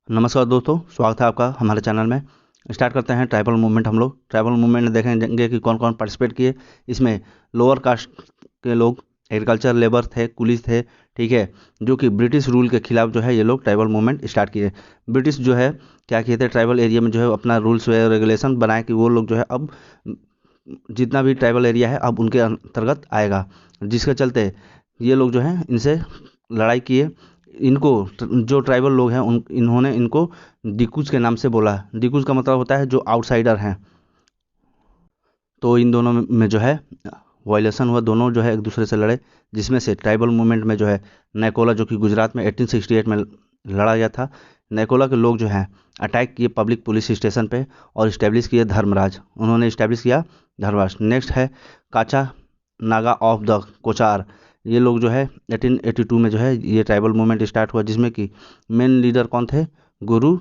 नमस्कार दोस्तों, स्वागत है आपका हमारे चैनल में। स्टार्ट करते हैं ट्राइबल मूवमेंट। हम लोग ट्राइबल मूवमेंट में देखेंगे कि कौन कौन पार्टिसिपेट किए। इसमें लोअर कास्ट के लोग, एग्रीकल्चर लेबर थे, कुलीस थे, ठीक है, जो कि ब्रिटिश रूल के खिलाफ जो है ये लोग ट्राइबल मूवमेंट स्टार्ट किए। ब्रिटिश जो है क्या किए थे, ट्राइबल एरिया में जो है अपना रूल्स व रेगुलेशन बनाए कि वो लोग जो है अब जितना भी ट्राइबल एरिया है अब उनके अंतर्गत आएगा, जिसके चलते ये लोग जो है इनसे लड़ाई किए। इनको जो ट्राइबल लोग हैं इन्होंने इनको डिकूज के नाम से बोला। डिकूज का मतलब होता है जो आउटसाइडर हैं। तो इन दोनों में जो है वायलेशन हुआ, दोनों जो है एक दूसरे से लड़े, जिसमें से ट्राइबल मूवमेंट में जो है नैकोला, जो कि गुजरात में 1868 में लड़ा गया था। नैकोला के लोग जो हैं अटैक किए पब्लिक पुलिस स्टेशन पे और इस्टेब्लिश किए धर्मराज। उन्होंने इस्टेब्लिश किया धर्मराज। नेक्स्ट है काचा नागा ऑफ द कोचार। ये लोग जो है 1882 में जो है ये ट्राइबल मूवमेंट स्टार्ट हुआ, जिसमें कि मेन लीडर कौन थे, गुरु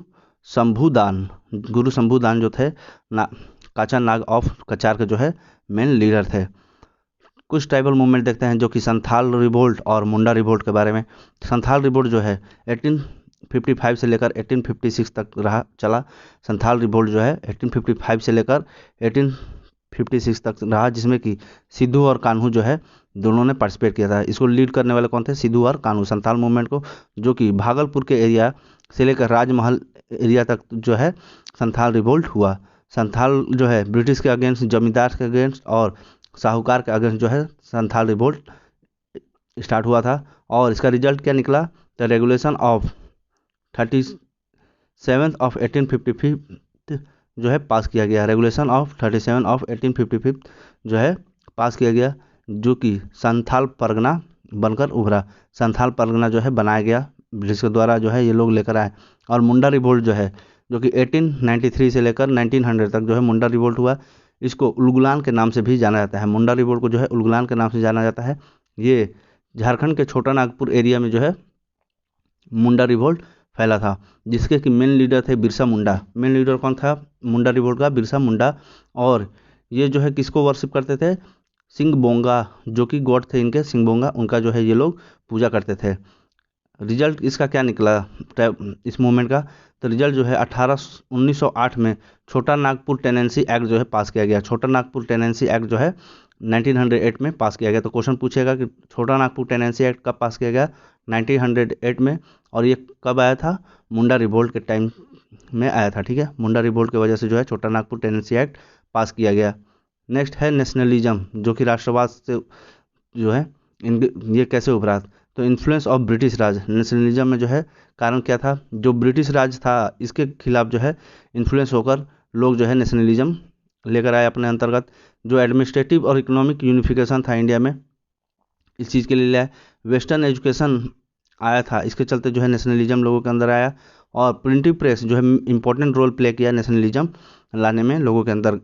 शंभुदान। गुरु शंभुदान जो थे ना काचा नाग ऑफ कचार के जो है मेन लीडर थे। कुछ ट्राइबल मूवमेंट देखते हैं जो कि संथाल रिवोल्ट और मुंडा रिवोल्ट के बारे में। संथाल रिवोल्ट जो है 1855 से लेकर 1856 तक रहा चला। संथाल रिवोल्ट जो है 1855 से लेकर 1856 तक रहा, जिसमें कि सिद्धू और कान्हू जो है दोनों ने पार्टिसिपेट किया था। इसको लीड करने वाले कौन थे, सिद्धू और कान्हू, संथाल मूवमेंट को, जो कि भागलपुर के एरिया से लेकर राजमहल एरिया तक जो है संथाल रिवोल्ट हुआ। संथाल जो है ब्रिटिश के अगेंस्ट, जमींदार के अगेंस्ट और साहूकार के अगेंस्ट जो है संथाल रिवोल्ट स्टार्ट हुआ था। और इसका रिजल्ट क्या निकला, द रेगुलेशन ऑफ 37 ऑफ 1855 जो है पास किया गया। रेगुलेशन ऑफ 37 ऑफ 1855 जो है पास किया गया, जो कि संथाल परगना बनकर उभरा। संथाल परगना जो है बनाया गया ब्रिटिश के द्वारा, जो है ये लोग लेकर आए। और मुंडा रिवोल्ट जो है, जो कि 1893 से लेकर 1900 तक जो है मुंडा रिवोल्ट हुआ। इसको उलगुलान के नाम से भी जाना जाता है। मुंडा रिवोल्ट को जो है उलगुलान के नाम से जाना जाता है। ये झारखंड के छोटा नागपुर एरिया में जो है मुंडा रिवोल्ट फैला था, जिसके कि मेन लीडर थे बिरसा मुंडा। मेन लीडर कौन था मुंडा रिवोल्ट का, बिरसा मुंडा। और ये जो है किसको वर्शिप करते थे, सिंह बोंगा, जो कि गॉड थे इनके, सिंह बोंगा, उनका जो है ये लोग पूजा करते थे। रिजल्ट इसका क्या निकला इस मूवमेंट का, तो रिजल्ट जो है 1908 में छोटा नागपुर टेनेंसी एक्ट जो है पास किया गया। छोटा नागपुर टेनेंसी एक्ट जो है 1908 में पास किया गया। तो क्वेश्चन पूछेगा कि छोटा नागपुर टेनेंसी एक्ट कब पास किया गया, 1908 में। और ये कब आया था, मुंडा रिवोल्ट के टाइम में आया था, ठीक है। मुंडा रिवोल्ट की वजह से जो है छोटा नागपुर टेनेंसी एक्ट पास किया गया। नेक्स्ट है नेशनलिज्म, जो कि राष्ट्रवाद से जो है ये कैसे उभरा। तो influence of British Raj, nationalism में जो है कारण क्या था, जो ब्रिटिश राज था इसके खिलाफ जो है इन्फ्लुएंस होकर लोग जो है नेशनलिज्म लेकर आए अपने अंतर्गत। जो एडमिनिस्ट्रेटिव और इकोनॉमिक यूनिफिकेशन था इंडिया में, इस चीज़ के लिए लाया। वेस्टर्न एजुकेशन आया था, इसके चलते जो है नेशनलिज्म लोगों के अंदर आया। और प्रिंटिंग प्रेस जो है इंपॉर्टेंट रोल प्ले किया नेशनलिज्म लाने में लोगों के अंदर।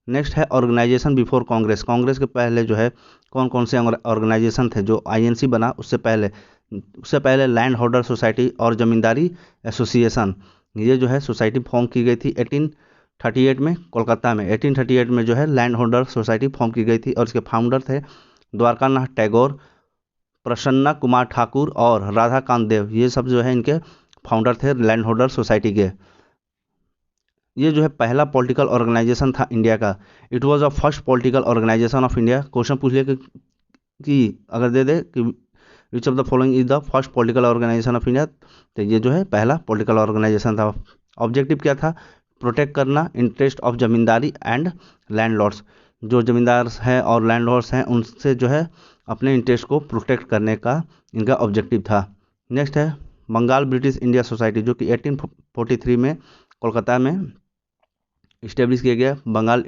नेक्स्ट है ऑर्गेनाइजेशन बिफोर कांग्रेस। कांग्रेस के पहले जो है कौन कौन से ऑर्गेनाइजेशन थे, जो आईएनसी बना उससे पहले लैंड होल्डर सोसाइटी और जमींदारी एसोसिएशन, ये जो है सोसाइटी फॉर्म की गई थी 1838 में कोलकाता में। 1838 में जो है लैंड होल्डर सोसाइटी फॉर्म की गई थी और इसके फाउंडर थे द्वारकानाथ टैगोर, प्रसन्ना कुमार ठाकुर और राधा कांत देव। ये सब जो है इनके फाउंडर थे लैंड होल्डर सोसाइटी के। ये जो है पहला पॉलिटिकल ऑर्गेनाइजेशन था इंडिया का। It was the first political organisation of India. Question पूछ लिया कि अगर दे दे कि which of the following is the first political organisation of India, तो ये जो है पहला पॉलिटिकल ऑर्गेनाइजेशन था। ऑब्जेक्टिव क्या था, प्रोटेक्ट करना interest of zamindari and landlords. जो जमींदार हैं और लैंडलॉर्ड्स हैं उनसे जो है अपने इंटरेस्ट को प्रोटेक्ट करने का इनका ऑब्जेक्टिव था। नेक्स्ट है बंगाल ब्रिटिश इंडिया सोसाइटी, जो कि 1843 में कोलकाता में इस्टेब्लिश किया गया बंगाल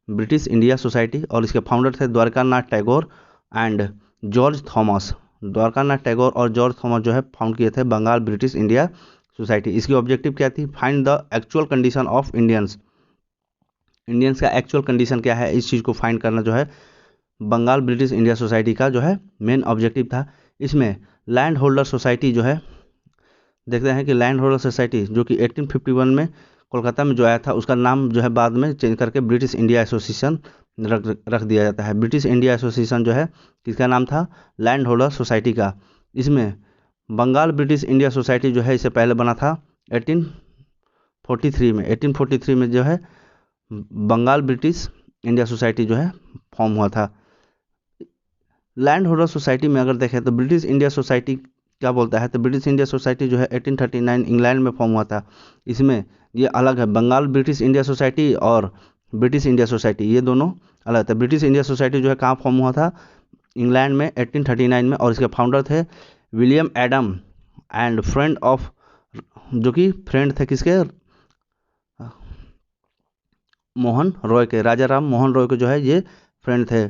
ब्रिटिश इंडिया सोसाइटी। और इसके फाउंडर थे Dwarkanath Tagore and George Thomas. Dwarkanath Tagore और जॉर्ज थॉमस जो है फाउंड किए थे बंगाल ब्रिटिश इंडिया सोसाइटी। इसकी ऑब्जेक्टिव क्या थी, find the actual condition of Indians. Indians का एक्चुअल कंडीशन क्या है, इस चीज़ को फाइंड करना जो है बंगाल ब्रिटिश इंडिया सोसाइटी का जो है मेन ऑब्जेक्टिव था। इसमें लैंड होल्डर सोसाइटी जो है देखते हैं कि लैंड होल्डर सोसाइटी जो कि 1851 में कोलकाता में जो आया था, उसका नाम जो है बाद में चेंज करके ब्रिटिश इंडिया एसोसिएशन रख दिया जाता है। ब्रिटिश इंडिया एसोसिएशन जो है किसका नाम था, लैंड होल्डर सोसाइटी का। इसमें बंगाल ब्रिटिश इंडिया सोसाइटी जो है इससे पहले बना था 1843 में। 1843 में जो है बंगाल ब्रिटिश इंडिया सोसाइटी जो है फॉर्म हुआ था। लैंड होल्डर सोसाइटी में अगर देखें तो ब्रिटिश इंडिया सोसाइटी क्या बोलता है, तो ब्रिटिश इंडिया सोसाइटी जो है 1839 इंग्लैंड में फॉर्म हुआ था। इसमें ये अलग है, बंगाल ब्रिटिश इंडिया सोसाइटी और ब्रिटिश इंडिया सोसाइटी ये दोनों अलग थे। ब्रिटिश इंडिया सोसाइटी जो है कहाँ फॉर्म हुआ था, इंग्लैंड में 1839 में, और इसके फाउंडर थे William Adam and friend of, जो कि फ्रेंड थे किसके, मोहन रॉय के, राजा राम मोहन रॉय के जो है ये फ्रेंड थे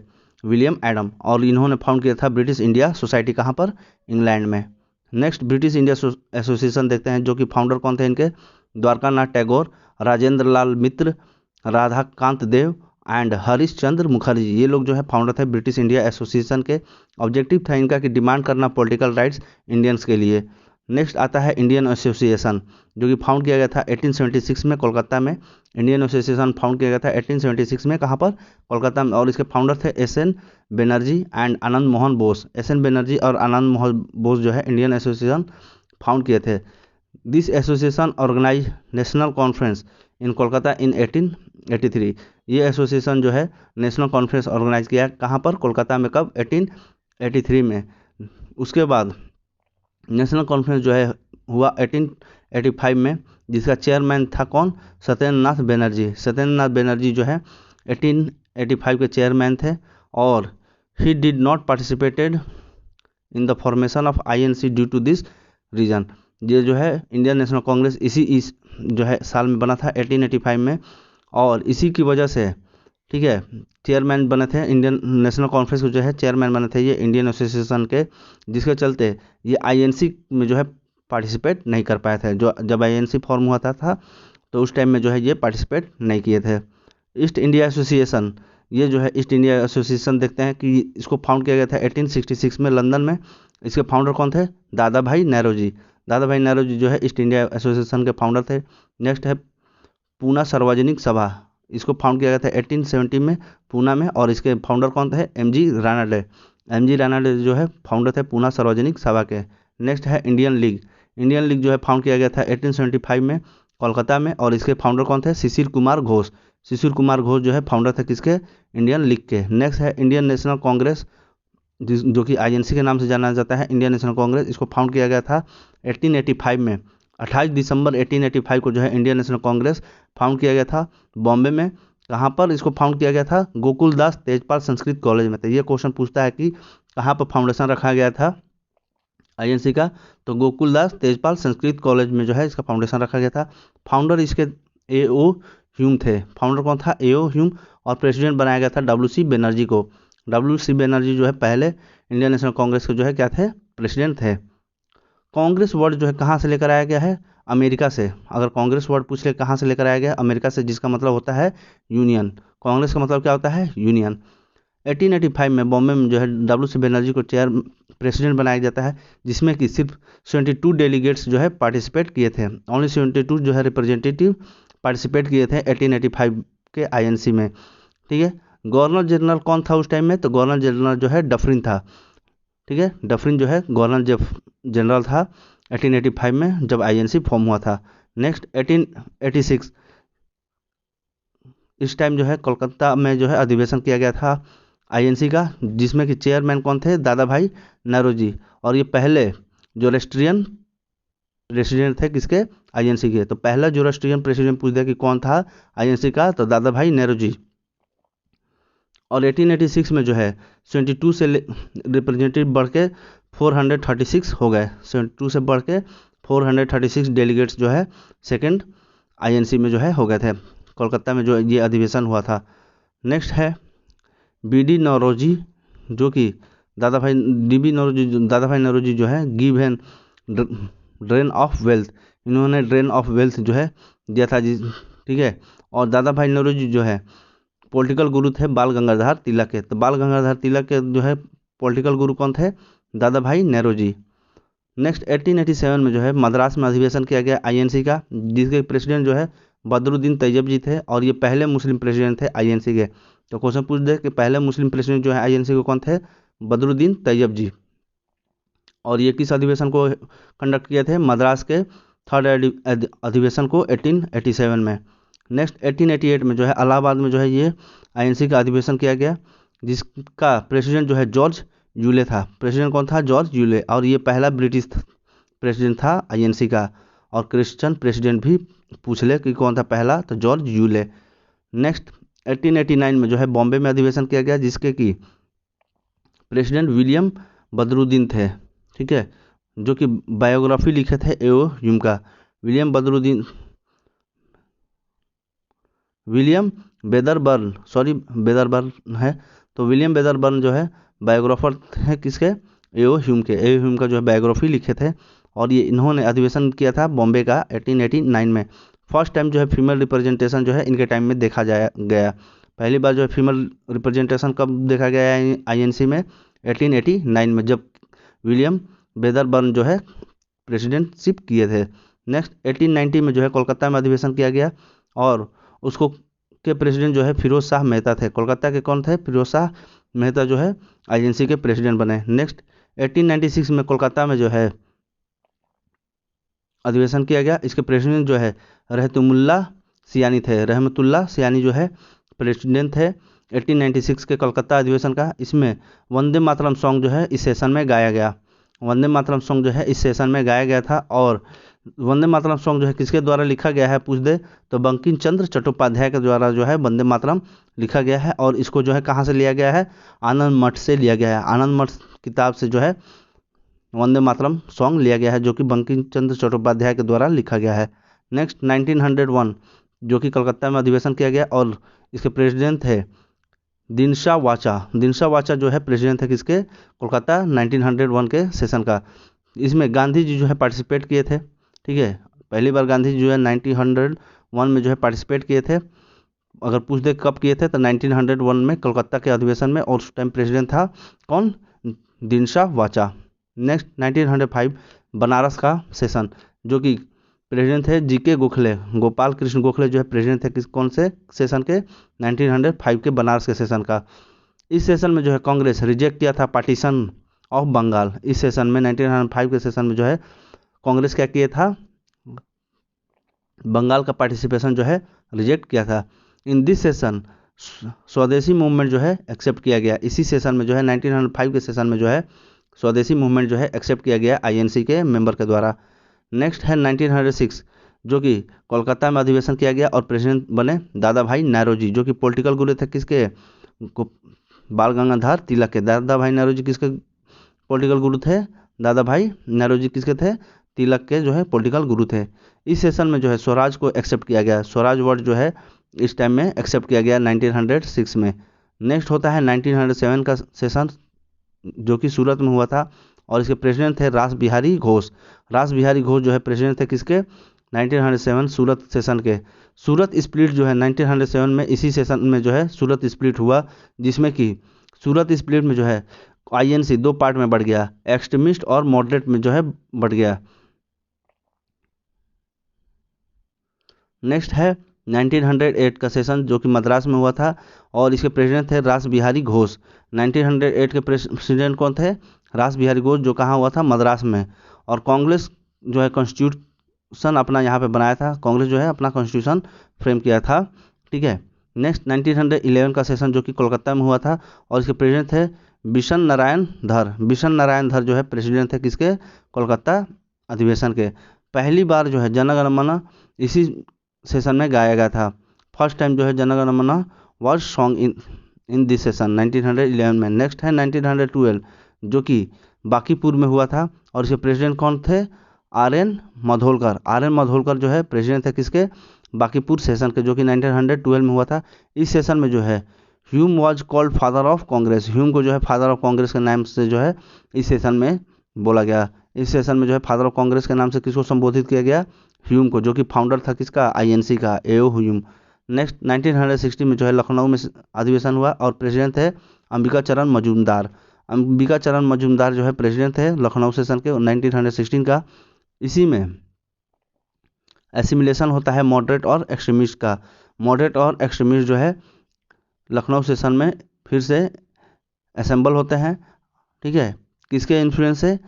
विलियम एडम, और इन्होंने फाउंड किया था ब्रिटिश इंडिया सोसाइटी कहाँ पर, इंग्लैंड में। नेक्स्ट ब्रिटिश इंडिया एसोसिएशन देखते हैं, जो कि फाउंडर कौन थे इनके, द्वारकानाथ टैगोर, राजेंद्र लाल मित्र, राधाकांत देव एंड हरीश चंद्र मुखर्जी, ये लोग जो है फाउंडर थे ब्रिटिश इंडिया एसोसिएशन के। ऑब्जेक्टिव था इनका कि डिमांड करना पॉलिटिकल राइट्स इंडियंस के लिए। नेक्स्ट आता है इंडियन एसोसिएशन, जो कि फाउंड किया गया था 1876 में कोलकाता में। इंडियन एसोसिएशन फाउंड किया गया था 1876 में, कहाँ पर, कोलकाता में, और इसके फाउंडर थे SN. Banerjee and Anand Mohan Bose. SN. Banerjee और आनंद मोहन बोस जो है इंडियन एसोसिएशन फाउंड किए थे। This association organize national conference in Kolkata in 1883। ये एसोसिएशन जो है नेशनल कॉन्फ्रेंस ऑर्गेनाइज किया कहाँ पर, कोलकाता में, कब, 1883 में। उसके बाद नेशनल कॉन्फ्रेंस जो है हुआ 1885 में, जिसका चेयरमैन था कौन, सत्येंद्रनाथ बनर्जी। सत्येंद्रनाथ बनर्जी जो है 1885 के चेयरमैन थे, और he did not participated in the formation of INC due to this reason. ये जो है इंडियन नेशनल कांग्रेस इस जो है साल में बना था 1885 में, और इसी की वजह से, ठीक है, चेयरमैन बने थे इंडियन नेशनल कॉन्फ्रेंस को जो है चेयरमैन बने थे ये इंडियन एसोसिएशन के, जिसके चलते ये आईएनसी में जो है पार्टिसिपेट नहीं कर पाए थे। जो जब आईएनसी फॉर्म हुआ था तो उस टाइम में जो है ये पार्टिसिपेट नहीं किए थे। ईस्ट इंडिया एसोसिएशन, ये जो है ईस्ट इंडिया एसोसिएशन देखते हैं कि इसको फाउंड किया गया था 1866 में लंदन में। इसके फाउंडर कौन थे, दादा भाई नेहरूजी। दादा भाई नेहरूजी जो है ईस्ट इंडिया एसोसिएशन के फाउंडर थे। नेक्स्ट है पूना सार्वजनिक सभा, इसको फाउंड किया गया था 1870 में पूना में, और इसके फाउंडर कौन थे, एम.जी. रानाडे। एम.जी. रानाडे जो है फाउंडर थे पूना सार्वजनिक सभा के। नेक्स्ट है इंडियन लीग। इंडियन लीग जो है फाउंड किया गया था 1875 में कोलकाता में, और इसके फाउंडर कौन थे, शिशिर कुमार घोष। शिशिर कुमार घोष जो है फाउंडर थे किसके, इंडियन लीग के। नेक्स्ट है इंडियन नेशनल कांग्रेस, जो कि आईएनसी के नाम से जाना जाता है, इंडियन नेशनल कांग्रेस। इसको फाउंड किया गया था 1885 में। 28 दिसंबर 1885 को जो है इंडियन नेशनल कांग्रेस फाउंड किया गया था बॉम्बे में। कहाँ पर इसको फाउंड किया गया था, गोकुल दास तेजपाल संस्कृत कॉलेज में। तो ये क्वेश्चन पूछता है कि कहाँ पर फाउंडेशन रखा गया था आईएनसी का, तो गोकुल दास तेजपाल संस्कृत कॉलेज में जो है इसका फाउंडेशन रखा गया था। फाउंडर इसके ए.ओ. ह्यूम थे। फाउंडर कौन था, ए.ओ. ह्यूम, और प्रेसिडेंट बनाया गया था डब्ल्यू.सी. बनर्जी को। डब्ल्यू.सी. बनर्जी जो है पहले इंडियन नेशनल कांग्रेस के जो है क्या थे, प्रेसिडेंट थे। कांग्रेस वर्ड जो है कहाँ से लेकर आया गया है, अमेरिका से। अगर कांग्रेस वर्ड पूछ ले कहाँ से लेकर आया गया, अमेरिका से, जिसका मतलब होता है यूनियन। कांग्रेस का मतलब क्या होता है, यूनियन। 1885 में बॉम्बे में जो है डब्ल्यू.सी. बनर्जी को चेयर प्रेसिडेंट बनाया जाता है, जिसमें कि सिर्फ 72 डेलीगेट्स जो है पार्टिसिपेट किए थे। ओनली 72 जो है रिप्रेजेंटेटिव पार्टिसिपेट किए थे 1885 के आईएनसी में, ठीक है। गवर्नर जनरल कौन था उस टाइम में, तो गवर्नर जनरल जो है डफरिन था, ठीक है। डफरिन जो है गवर्नर जनरल था 1885 में जब आईएनसी फॉर्म हुआ था। नेक्स्ट 1886, इस टाइम जो है कोलकाता में जो है अधिवेशन किया गया था आईएनसी का, जिसमें कि चेयरमैन कौन थे, दादा भाई नेहरूजी। और ये पहले जो रेसिडेंट थे किसके, आईएनसी के। तो पहला जो राष्ट्रीय प्रेसिडेंट पूछ दिया कि कौन था आईएनसी का, तो दादा भाई नेहरूजी। और 1886 में जो है 72 से रिप्रेजेंटेटिव बढ़ के 436 हो गए। 72 से बढ़ के 436 डेलीगेट्स जो है सेकंड आईएनसी में जो है हो गए थे, कोलकाता में जो ये अधिवेशन हुआ था। नेक्स्ट है बी.डी. नौरोजी, जो कि दादा भाई नौरोजी जो है give an drain of wealth, इन्होंने ड्रेन ऑफ वेल्थ जो है दिया था जी, ठीक है। और दादा भाई नौरोजी जो है पॉलिटिकल गुरु थे बाल गंगाधर तिलक के। तो बाल गंगाधर तिलक के जो है पॉलिटिकल गुरु कौन थे, दादा भाई नेहरूजी। नेक्स्ट 1887 में जो है मद्रास में अधिवेशन किया गया आईएनसी का, जिसके प्रेसिडेंट जो है बदरुद्दीन तैयब जी थे, और ये पहले मुस्लिम प्रेसिडेंट थे आईएनसी के। तो क्वेश्चन पूछ दे कि पहले मुस्लिम प्रेसिडेंट जो है आईएनसी के कौन थे, बदरुद्दीन तैयब जी। और ये किस अधिवेशन को कंडक्ट किए थे? मद्रास के थर्ड अधिवेशन को 1887 में। नेक्स्ट 1888 में जो है इलाहाबाद में जो है ये आईएनसी का अधिवेशन किया गया, जिसका प्रेसिडेंट जो है जॉर्ज यूले था। प्रेसिडेंट कौन था? George Yule. और ये पहला ब्रिटिश प्रेसिडेंट था आईएनसी का। और क्रिश्चियन प्रेसिडेंट भी पूछ ले कि कौन था पहला, तो जॉर्ज यूले। नेक्स्ट 1889 में जो है बॉम्बे में अधिवेशन किया गया, जिसके कि प्रेसिडेंट विलियम बदरुद्दीन थे। ठीक है, जो कि बायोग्राफी लिखे थे एओ ह्यूम का। विलियम वेदरबर्न है। तो विलियम वेदरबर्न जो है बायोग्राफर है किसके? एओ ह्यूम के। एओ ह्यूम का जो है बायोग्राफी लिखे थे। और ये इन्होंने अधिवेशन किया था बॉम्बे का 1889 में। फर्स्ट टाइम जो है फीमेल रिप्रेजेंटेशन जो है इनके टाइम में देखा गया। पहली बार जो है फीमेल रिप्रेजेंटेशन कब देखा गया है आईएनसी में? 1889 में, जब विलियम वेदरबर्न जो है प्रेसिडेंटशिप किए थे। नेक्स्ट 1890 में जो है कोलकाता में अधिवेशन किया गया, और उसको के प्रेसिडेंट जो है फिरोज शाह मेहता थे। कोलकाता के कौन थे? फिरोज शाह मेहता जो है आईएनसी के प्रेसिडेंट बने। नेक्स्ट 1896 में कोलकाता में जो है अधिवेशन किया गया। इसके प्रेसिडेंट जो है रहमतुल्लाह सियानी थे। रहमतुल्लाह सियानी जो है प्रेसिडेंट थे 1896 के कोलकाता अधिवेशन का। इसमें वंदे मातरम सॉन्ग जो है इस सेशन में गाया गया। वंदे मातरम सॉन्ग जो है इस सेशन में गाया गया था। और वंदे मातरम सॉन्ग जो है किसके द्वारा लिखा गया है पूछ दे तो बंकिम चंद्र चट्टोपाध्याय के द्वारा जो है वंदे मातरम लिखा गया है। और इसको जो है कहाँ से लिया गया है? आनंद मठ से लिया गया है। आनंद मठ किताब से जो है वंदे मातरम सॉन्ग लिया गया है, जो कि बंकिम चंद्र चट्टोपाध्याय के द्वारा लिखा गया है। नेक्स्ट 1901 जो कि कलकत्ता में अधिवेशन किया गया, और इसके प्रेसिडेंट थे दिनशा वाचा। दिनशा वाचा जो है प्रेसिडेंट थे किसके? कोलकाता 1901 के सेशन का। इसमें गांधी जी जो है पार्टिसिपेट किए थे। ठीक है, पहली बार गांधी जी जो है 1901 में जो है पार्टिसिपेट किए थे। अगर पूछ दे कब किए थे तो 1901 में कलकत्ता के अधिवेशन में, और उस टाइम प्रेसिडेंट था कौन? दिनशा वाचा। नेक्स्ट 1905 बनारस का सेशन, जो कि प्रेसिडेंट थे जीके गोखले। गोपाल कृष्ण गोखले जो है प्रेसिडेंट थे कौन से सेशन के? 1905 के बनारस के सेशन का। इस सेशन में जो है कांग्रेस रिजेक्ट किया था पार्टीशन ऑफ बंगाल। इस सेशन में 1905 के सेशन में जो है कांग्रेस क्या किया था? बंगाल का पार्टिसिपेशन जो है रिजेक्ट किया था। इन दिस सेशन स्वदेशी मूवमेंट जो है एक्सेप्ट किया गया। इसी सेशन में जो है 1905 के सेशन में जो है स्वदेशी मूवमेंट जो है एक्सेप्ट किया गया आईएनसी के मेंबर के द्वारा। नेक्स्ट है 1906 जो कि कोलकाता में अधिवेशन किया गया, और प्रेसिडेंट बने दादा भाई नौरोजी, जो कि पॉलिटिकल गुरु थे किसके? बाल गंगाधर तिलक के। दादा भाई नौरोजी किसके पॉलिटिकल गुरु थे? दादा भाई नौरोजी किसके थे? तिलक के जो है पॉलिटिकल गुरु थे। इस सेशन में जो है स्वराज को एक्सेप्ट किया गया। स्वराज वर्ड जो है इस टाइम में एक्सेप्ट किया गया 1906 में। नेक्स्ट होता है 1907 का सेशन, जो कि सूरत में हुआ था, और इसके प्रेसिडेंट थे रास बिहारी घोष। रास बिहारी घोष जो है प्रेसिडेंट थे किसके? 1907 सूरत सेशन के। सूरत स्प्लिट जो है 1907 में इसी सेशन में जो है सूरत स्प्लिट हुआ, जिसमें कि सूरत स्प्लिट में जो है आईएनसी दो पार्ट में बढ़ गया, एक्सट्रीमिस्ट और मॉडरेट में जो है बढ़ गया। नेक्स्ट है 1908 का सेशन, जो कि मद्रास में हुआ था, और इसके प्रेसिडेंट थे रास बिहारी घोष। 1908 के प्रेसिडेंट कौन थे? रास बिहारी घोष, जो कहाँ हुआ था? मद्रास में। और कांग्रेस जो है कॉन्स्टिट्यूशन अपना यहाँ पे बनाया था। कांग्रेस जो है अपना कॉन्स्टिट्यूशन फ्रेम किया था। ठीक है, नेक्स्ट 1911 का सेशन, जो कि कोलकाता में हुआ था, और इसके प्रेसिडेंट थे बिशन नारायण धर। बिशन नारायण धर जो है प्रेसिडेंट थे किसके? कोलकाता अधिवेशन के। पहली बार जो है जन गण मन इसी सेशन में गाया गया था। फर्स्ट टाइम जो है जन गण मन was song in this session 1911 में। नेक्स्ट है 1912 जो कि बांकीपुर में हुआ था, और इसके प्रेसिडेंट कौन थे? आर.एन. माधोलकर। आर.एन. माधोलकर जो है प्रेसिडेंट थे किसके? बांकीपुर सेशन के, जो कि 1912 में हुआ था। इस सेशन में जो है Hume was called father of Congress. Hume को जो है फादर ऑफ कांग्रेस के नाम से जो है इस सेशन में बोला गया। इस सेशन में जो है फादर ऑफ कांग्रेस के नाम से किसको संबोधित किया गया? ह्यूम को, जो कि फाउंडर था किसका? आईएनसी का, एओ ह्यूम। नेक्स्ट 1960 में जो है लखनऊ में अधिवेशन हुआ, और प्रेसिडेंट थे अंबिका चरण मजूमदार। अंबिका चरण मजूमदार जो है प्रेसिडेंट थे लखनऊ सेशन के 1916 का। इसी में एसिमिलेशन होता है मॉडरेट और एक्सट्रीमिस्ट का। मॉडरेट और एक्सट्रीमिस्ट जो है लखनऊ सेशन में फिर से असेंबल होते हैं। ठीक है, किसके इन्फ्लुएंस से?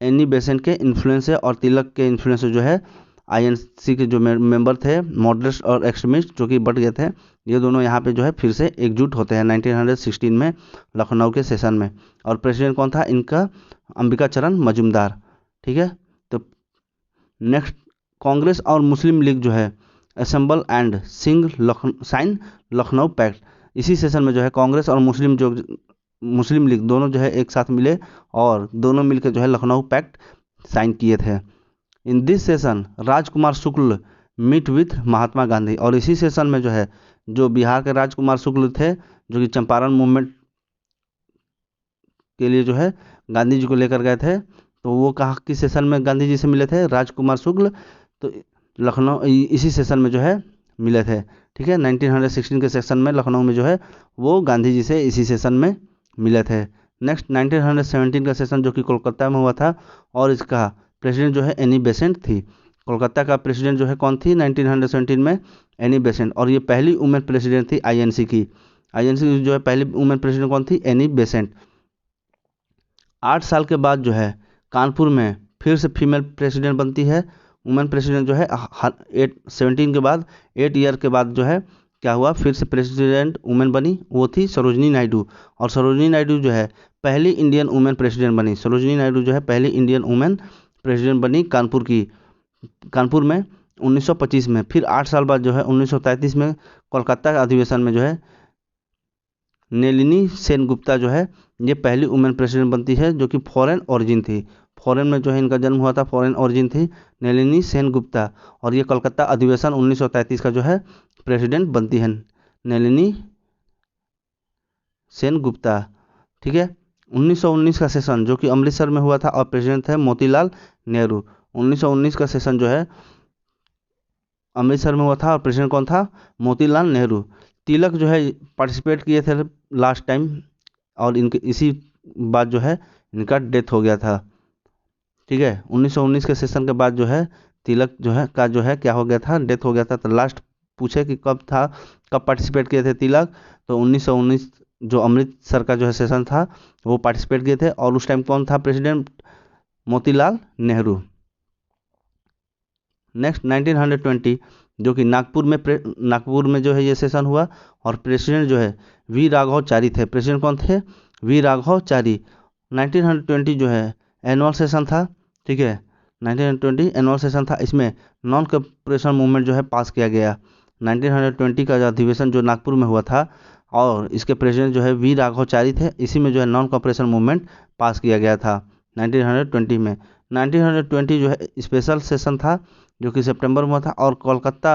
एनी बेसेंट के इन्फ्लुएंस से और तिलक के इन्फ्लुएंस से जो है आईएनसी के जो मेंबर थे मॉडरेट्स और एक्सट्रीमिस्ट जो कि बढ़ गए थे, ये दोनों यहाँ पे जो है फिर से एकजुट होते हैं 1916 में लखनऊ के सेशन में। और प्रेसिडेंट कौन था इनका? अंबिका चरण मजूमदार। ठीक है, तो नेक्स्ट कांग्रेस और मुस्लिम लीग जो है assemble and sign Lucknow pact. इसी सेशन में जो है कांग्रेस और मुस्लिम लीग दोनों जो है एक साथ मिले और दोनों मिलकर जो है लखनऊ पैक्ट साइन किए थे। In this session Rajkumar Shukla meet with Mahatma Gandhi. और इसी सेशन में जो है जो बिहार के राजकुमार शुक्ल थे जो कि चंपारण मूवमेंट के लिए जो है गांधी जी को लेकर गए थे, तो वो कहाँ किस सेशन में गांधी जी से मिले थे? राजकुमार शुक्ल, तो लखनऊ इसी सेशन में जो है मिले थे। ठीक है, 1916 के सेशन में लखनऊ में जो है वो गांधी जी से इसी सेशन में मिले थे। नेक्स्ट 1917 का सेशन जो कि कोलकाता में हुआ था और इसका प्रेसिडेंट जो है एनी बेसेंट थी। कोलकाता का प्रेसिडेंट जो है कौन थी 1917 में? Annie Besant. और ये पहली वुमेन प्रेसिडेंट थी आईएनसी की। आईएनसी की जो है पहली वुमेन प्रेसिडेंट कौन थी? Annie Besant. 8 साल के बाद जो है कानपुर में फिर से फीमेल प्रेसिडेंट बनती है। वुमेन प्रेसिडेंट जो है 17 के बाद 8 ईयर के बाद जो है क्या हुआ? फिर से प्रेसिडेंट वुमेन बनी, वो थी सरोजनी नायडू। और सरोजनी नायडू जो है पहली इंडियन वुमेन प्रेसिडेंट बनी। सरोजनी नायडू जो है पहली इंडियन वुमेन प्रेसिडेंट बनी कानपुर में 1925 में। फिर 8 साल बाद जो है 1933 में कोलकाता के अधिवेशन में जो है नलिनी सेनगुप्ता जो है ये पहली वुमेन प्रेसिडेंट बनती है जो कि फॉरेन ओरिजिन थी। फॉरेन में जो है इनका जन्म हुआ था, फॉरेन ओरिजिन थी नलिनी सेनगुप्ता। और ये कोलकाता अधिवेशन 1933 का जो है प्रेसिडेंट बनती है नलिनी सेनगुप्ता। ठीक है, 1919 का सेशन जो कि अमृतसर में हुआ था और प्रेसिडेंट थे मोतीलाल नेहरू। 1919 का सेशन जो है अमृतसर में हुआ था और प्रेसिडेंट कौन था? मोतीलाल नेहरू। तिलक जो है पार्टिसिपेट किए थे लास्ट टाइम और इनके इसी बाद जो है इनका डेथ हो गया था। ठीक है, 1919 के सेशन के बाद जो है तिलक जो है का जो है क्या हो गया था? डेथ हो गया था। तो लास्ट पूछे कि कब था, कब पार्टिसिपेट किए थे तिलक, तो 1919 जो अमृतसर का जो है सेशन था वो पार्टिसिपेट किए थे। और उस टाइम कौन था प्रेसिडेंट? मोतीलाल नेहरू। नेक्स्ट 1920 जो कि नागपुर में जो है ये सेशन हुआ और प्रेसिडेंट जो है वी राघवाचारी थे। प्रेसिडेंट कौन थे? वी राघवाचारी। 1920 जो है एनुअल सेशन था। ठीक है, 1920 एनुअल सेशन था। इसमें नॉन कॉपरेशन मूवमेंट जो है पास किया गया। 1920 का जो अधिवेशन जो नागपुर में हुआ था और इसके प्रेसिडेंट जो है वी राघवाचारी थे। इसी में जो है नॉन कॉपरेशन मूवमेंट पास किया गया था 1920 में। 1920 जो है स्पेशल सेशन था जो कि सितंबर में हुआ था और कोलकाता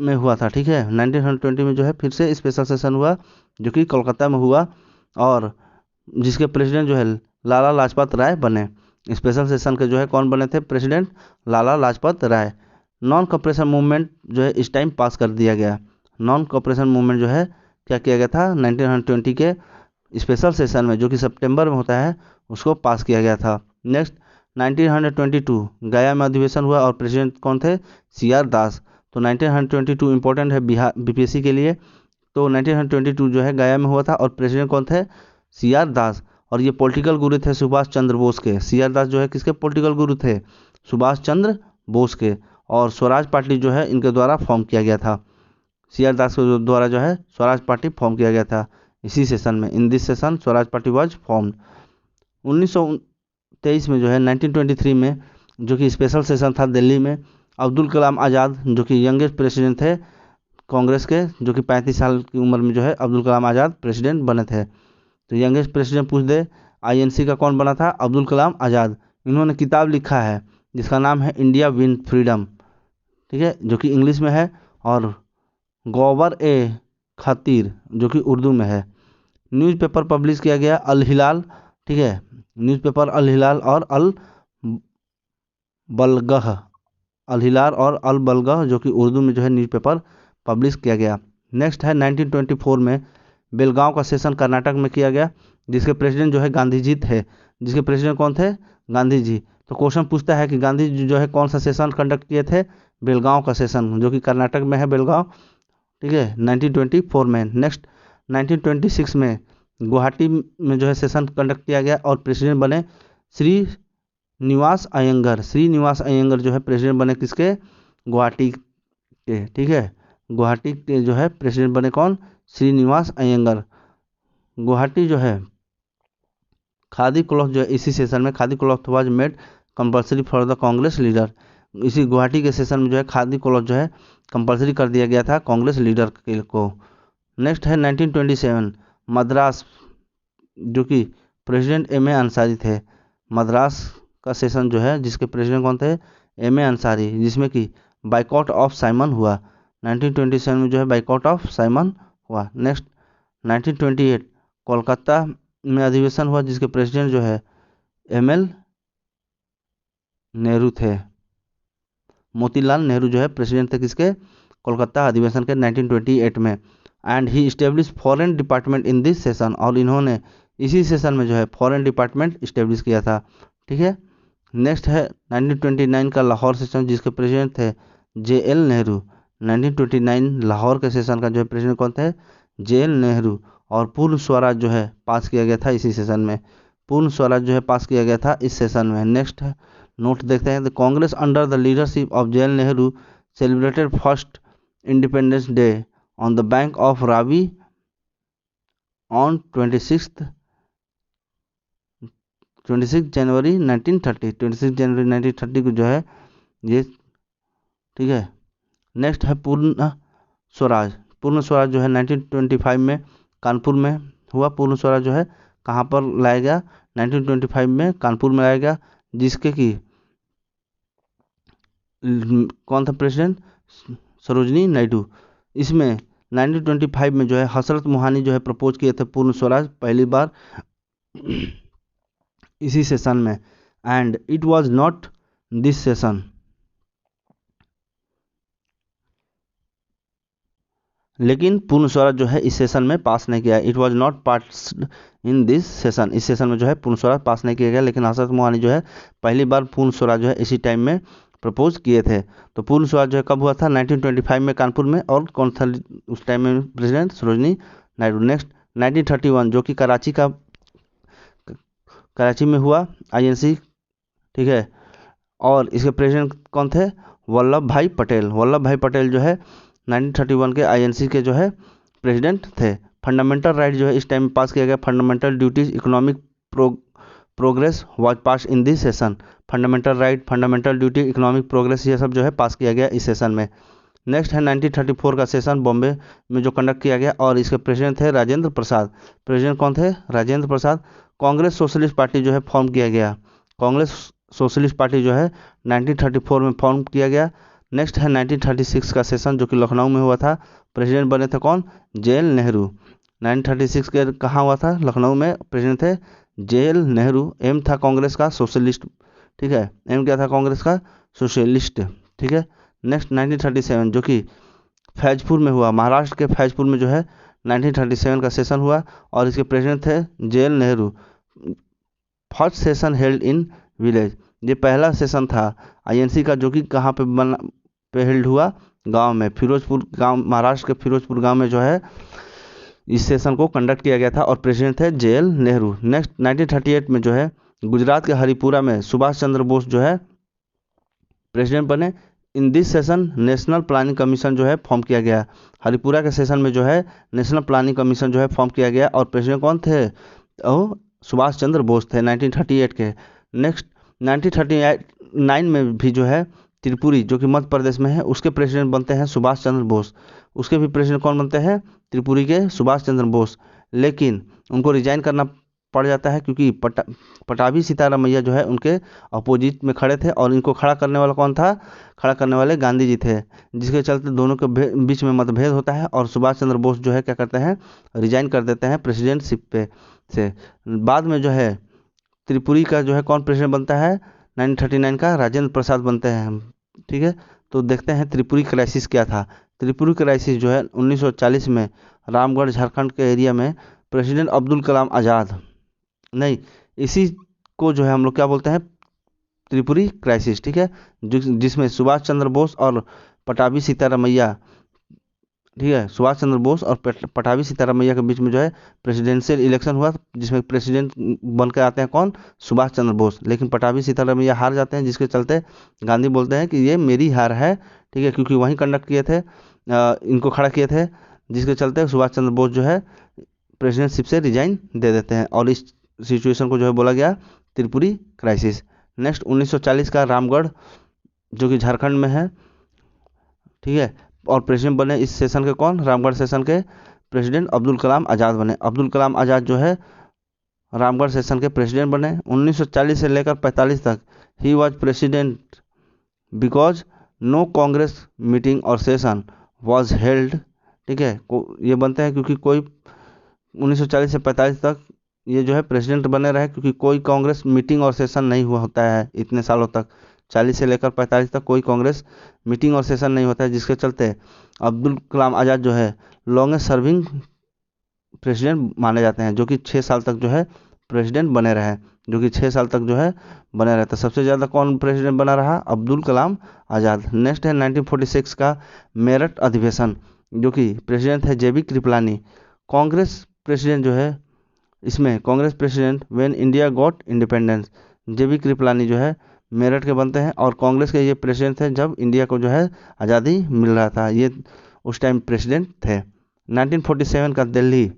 में हुआ था। ठीक है, 1920 में जो है फिर से स्पेशल सेशन हुआ जो कि कोलकाता में हुआ और जिसके प्रेसिडेंट जो है लाला लाजपत राय बने। स्पेशल सेशन के जो है कौन बने थे president? Lala Lajpat Rai. Non cooperation movement जो है इस टाइम पास कर दिया गया। नॉन कॉपरेशन मूवमेंट जो है क्या किया गया था 1920 के स्पेशल सेशन में जो कि सितंबर में होता है उसको पास किया गया था। नेक्स्ट 1922 गया में अधिवेशन हुआ और प्रेसिडेंट कौन थे? CR दास। तो 1922 इंपॉर्टेंट है बिहार बीपीएससी के लिए। तो 1922 जो है गया में हुआ था और प्रेसिडेंट कौन थे? CR दास। और ये पॉलिटिकल गुरु थे सुभाष चंद्र बोस के। CR दास जो है किसके पॉलिटिकल गुरु थे? सुभाष चंद्र बोस के। और स्वराज पार्टी जो है इनके द्वारा फॉर्म किया गया था। CR दास के द्वारा जो है स्वराज पार्टी फॉर्म किया गया था इसी सेशन में। इन this session Swaraj party was formed. 1923 में जो है 1923 में जो कि स्पेशल सेशन था दिल्ली में, अब्दुल कलाम आज़ाद जो कि यंगेस्ट प्रेसिडेंट थे कांग्रेस के, जो कि 35 साल की उम्र में जो है अब्दुल कलाम आज़ाद प्रेसिडेंट बने थे। तो यंगेस्ट प्रेसिडेंट पूछ दे आईएनसी का कौन बना था? अब्दुल कलाम आज़ाद। इन्होंने किताब लिखा है जिसका नाम है इंडिया विन फ्रीडम। ठीक है, जो कि इंग्लिश में है और गौबर ए खातिर जो कि उर्दू में है। न्यूज़पेपर पब्लिश किया गया अल हिलाल। ठीक है, न्यूज़पेपर अल हिलाल और अल बलगह, अल हिलाल और अल बलगह जो कि उर्दू में जो है न्यूज़पेपर पब्लिश किया गया। नेक्स्ट है 1924 में बेलगांव का सेशन कर्नाटक में किया गया जिसके प्रेसिडेंट जो है गांधी जी थे। जिसके प्रेसिडेंट कौन थे? गांधी जी। तो क्वेश्चन पूछता है कि गांधी जी जो है कौन सा सेशन कंडक्ट किए थे? बेलगांव का सेशन जो कि कर्नाटक में है बेलगांव। ठीक है, 1924 में। नेक्स्ट 1926 में गुवाहाटी में जो है सेशन कंडक्ट किया गया और प्रेसिडेंट बने श्रीनिवास अयंगर जो है प्रेसिडेंट बने किसके, गुवाहाटी के, ठीक है, गुवाहाटी के जो है प्रेसिडेंट बने कौन, श्रीनिवास अयंगर। गुवाहाटी जो है खादी क्लॉथ जो है इसी सेशन में khadi cloth was made compulsory for the Congress leader. इसी गुवाहाटी के सेशन में जो है खादी क्लॉथ जो है कंपलसरी कर दिया गया था कांग्रेस लीडर को। नेक्स्ट है 1927 मद्रास, जो कि प्रेसिडेंट एम ए अंसारी थे। मद्रास का सेशन जो है जिसके प्रेसिडेंट कौन थे, एम ए अंसारी, जिसमें कि बाइकआउट ऑफ साइमन हुआ। 1927 में जो है बाइकआउट ऑफ साइमन हुआ। नेक्स्ट 1928 कोलकाता में अधिवेशन हुआ जिसके प्रेसिडेंट जो है एम एल नेहरू थे। मोतीलाल नेहरू जो है प्रेसिडेंट थे किसके, कोलकाता अधिवेशन के 1928 में। And he establish foreign department in this session, और इन्होंने इसी सेशन में जो है फॉरेन डिपार्टमेंट इस्टेब्लिश किया था, ठीक है। नेक्स्ट है 1929 का लाहौर सेशन जिसके प्रेसिडेंट थे जे एल नेहरू। 1929 लाहौर के सेशन का जो है प्रेसिडेंट कौन थे, जे एल नेहरू। और पूर्ण स्वराज जो है पास किया गया था इसी सेशन में, पूर्ण स्वराज जो है पास किया गया था इस सेशन में। नेक्स्ट है नोट देखते हैं, the Congress under the leadership of J L Nehru celebrated first independence day on the bank of Ravi on 26 जनवरी 1930, 26 जनवरी 1930 को जो है ये, ठीक है। नेक्स्ट है पूर्ण स्वराज। पूर्ण स्वराज जो है 1925 में कानपुर में हुआ। पूर्ण स्वराज जो है कहाँ पर लाया गया, 1925 में कानपुर में लाया गया, जिसके कि कौन था प्रेसिडेंट, सरोजनी नायडू। इसमें 1925 में जो है हसरत मोहानी जो है प्रपोज किए थे पूर्ण स्वराज पहली बार इसी सेशन में। And it was not this session, लेकिन पूर्ण स्वराज जो है इस सेशन में पास नहीं किया। It was not pass in this session, इस सेशन में जो है पूर्ण स्वराज पास नहीं किया गया, लेकिन हसरत मोहानी जो है पहली बार पूर्ण स्वराज जो है इसी टाइम में प्रपोज किए थे। तो पूर्ण स्वराज जो है कब हुआ था, 1925 में कानपुर में, और कौन था उस टाइम में प्रेसिडेंट, सरोजनी नायडू। नेक्स्ट 1931 जो कि कराची में हुआ, INC, ठीक है, और इसके प्रेसिडेंट कौन थे, वल्लभ भाई पटेल। वल्लभ भाई पटेल जो है 1931 के INC के जो है प्रेसिडेंट थे। फंडामेंटल राइट जो है इस टाइम में पास किया गया, fundamental duties economic progress was pass in this session. Fundamental right, fundamental duty, economic progress, ये सब जो है पास किया गया इस सेशन में। नेक्स्ट है 1934 का सेशन बॉम्बे में जो कंडक्ट किया गया, और इसके प्रेसिडेंट थे राजेंद्र प्रसाद। प्रेसिडेंट कौन थे, राजेंद्र प्रसाद। कांग्रेस सोशलिस्ट पार्टी जो है फॉर्म किया गया, कांग्रेस सोशलिस्ट पार्टी जो है 1934 में फॉर्म किया गया। नेक्स्ट है 1936 का सेशन जो कि लखनऊ में हुआ था। प्रेसिडेंट बने थे कौन, जे एल नेहरू। 1936 के कहाँ हुआ था, लखनऊ में, प्रेसिडेंट थे जे एल नेहरू। एम था कांग्रेस का सोशलिस्ट, ठीक है, एम क्या था कांग्रेस का, सोशलिस्ट, ठीक है। नेक्स्ट 1937 जो कि फैजपुर में हुआ, महाराष्ट्र के फैजपुर में जो है 1937 का सेशन हुआ, और इसके प्रेसिडेंट थे J L Nehru. First session held in village, ये पहला सेशन था INC का जो कि कहाँ पे हेल्ड हुआ, गांव में, फिरोजपुर गांव, महाराष्ट्र के फिरोजपुर गांव में जो है इस सेशन को कंडक्ट किया गया था, और प्रेसिडेंट थे जे एल नेहरू। नेक्स्ट 1938 में जो है गुजरात के हरिपुरा में सुभाष चंद्र बोस जो है प्रेसिडेंट बने। इन this session national planning commission जो है फॉर्म किया गया। हरिपुरा के सेशन में जो है नेशनल प्लानिंग कमीशन जो है फॉर्म किया गया, और प्रेसिडेंट कौन थे, सुभाष चंद्र बोस थे 1938 के। नेक्स्ट 1939 में भी जो है त्रिपुरी जो कि मध्य प्रदेश में है, उसके प्रेसिडेंट बनते हैं सुभाष चंद्र बोस। उसके भी प्रेसिडेंट कौन बनते हैं, त्रिपुरी के सुभाष चंद्र बोस। लेकिन उनको रिजाइन करना पड़ जाता है क्योंकि पटाभी सीतारामैया जो है उनके अपोजिट में खड़े थे, और इनको खड़ा करने वाला कौन था, खड़ा करने वाले गांधी जी थे, जिसके चलते दोनों के बीच में मतभेद होता है, और सुभाष चंद्र बोस जो है क्या करते हैं, रिजाइन कर देते हैं प्रेसिडेंटशिप पे से। बाद में जो है त्रिपुरी का जो है कौन प्रेसिडेंट बनता है, 1939 का राजेंद्र प्रसाद बनते हैं, ठीक है। तो देखते हैं त्रिपुरी क्राइसिस क्या था। त्रिपुरी क्राइसिस जो है 1940 में रामगढ़ झारखंड के एरिया में प्रेसिडेंट अब्दुल कलाम आज़ाद, नहीं, इसी को जो है हम लोग क्या बोलते हैं, त्रिपुरी क्राइसिस, ठीक है, जिसमें सुभाष चंद्र बोस और पटाभी सीतारामैया ठीक है, सुभाष चंद्र बोस और पटाभी सीतारामैया के बीच में जो है प्रेसिडेंशियल इलेक्शन हुआ, जिसमें प्रेसिडेंट बन कर आते हैं कौन, सुभाष चंद्र बोस। लेकिन पटाभी सीतारामैया हार जाते हैं, जिसके चलते गांधी बोलते हैं कि ये मेरी हार है, ठीक है, क्योंकि वहीं कंडक्ट किए थे, इनको खड़ा किए थे, जिसके चलते सुभाष चंद्र बोस जो है प्रेसिडेंटशिप से रिजाइन दे देते हैं, और इस सिचुएशन को जो है बोला गया त्रिपुरी क्राइसिस। नेक्स्ट 1940 का रामगढ़, जो कि झारखंड में है, ठीक है, और प्रेसिडेंट बने इस सेशन के कौन, रामगढ़ सेशन के प्रेसिडेंट अब्दुल कलाम आज़ाद बने। अब्दुल कलाम आज़ाद जो है रामगढ़ सेशन के प्रेसिडेंट बने। 1940 से लेकर 45 तक he was president because no Congress meeting और सेशन वॉज हेल्ड, ठीक है, ये बनते हैं क्योंकि कोई 1940 से 45 तक ये जो है प्रेसिडेंट बने रहे, क्योंकि कोई कांग्रेस मीटिंग और सेशन नहीं हुआ होता है इतने सालों तक। 40 से लेकर 45 तक कोई कांग्रेस मीटिंग और सेशन नहीं होता है, जिसके चलते अब्दुल कलाम आज़ाद जो है लॉन्गेस्ट सर्विंग प्रेसिडेंट माने जाते हैं, जो कि 6 साल तक जो है प्रेसिडेंट बने रहे, जो कि 6 साल तक जो है बने रहे। तो सबसे ज़्यादा कौन प्रेसिडेंट बना रहा, अब्दुल कलाम आज़ाद। नेक्स्ट है 1946 का मेरठ अधिवेशन, जो कि प्रेसिडेंट है जेबी कृपलानी। कांग्रेस प्रेसिडेंट जो है इसमें, Congress president when India got independence, JB Kripalani जो है मेरठ के बनते हैं, और कांग्रेस के ये प्रेसिडेंट थे जब इंडिया को जो है आज़ादी मिल रहा था, ये उस टाइम प्रेसिडेंट थे। 1947 का दिल्ली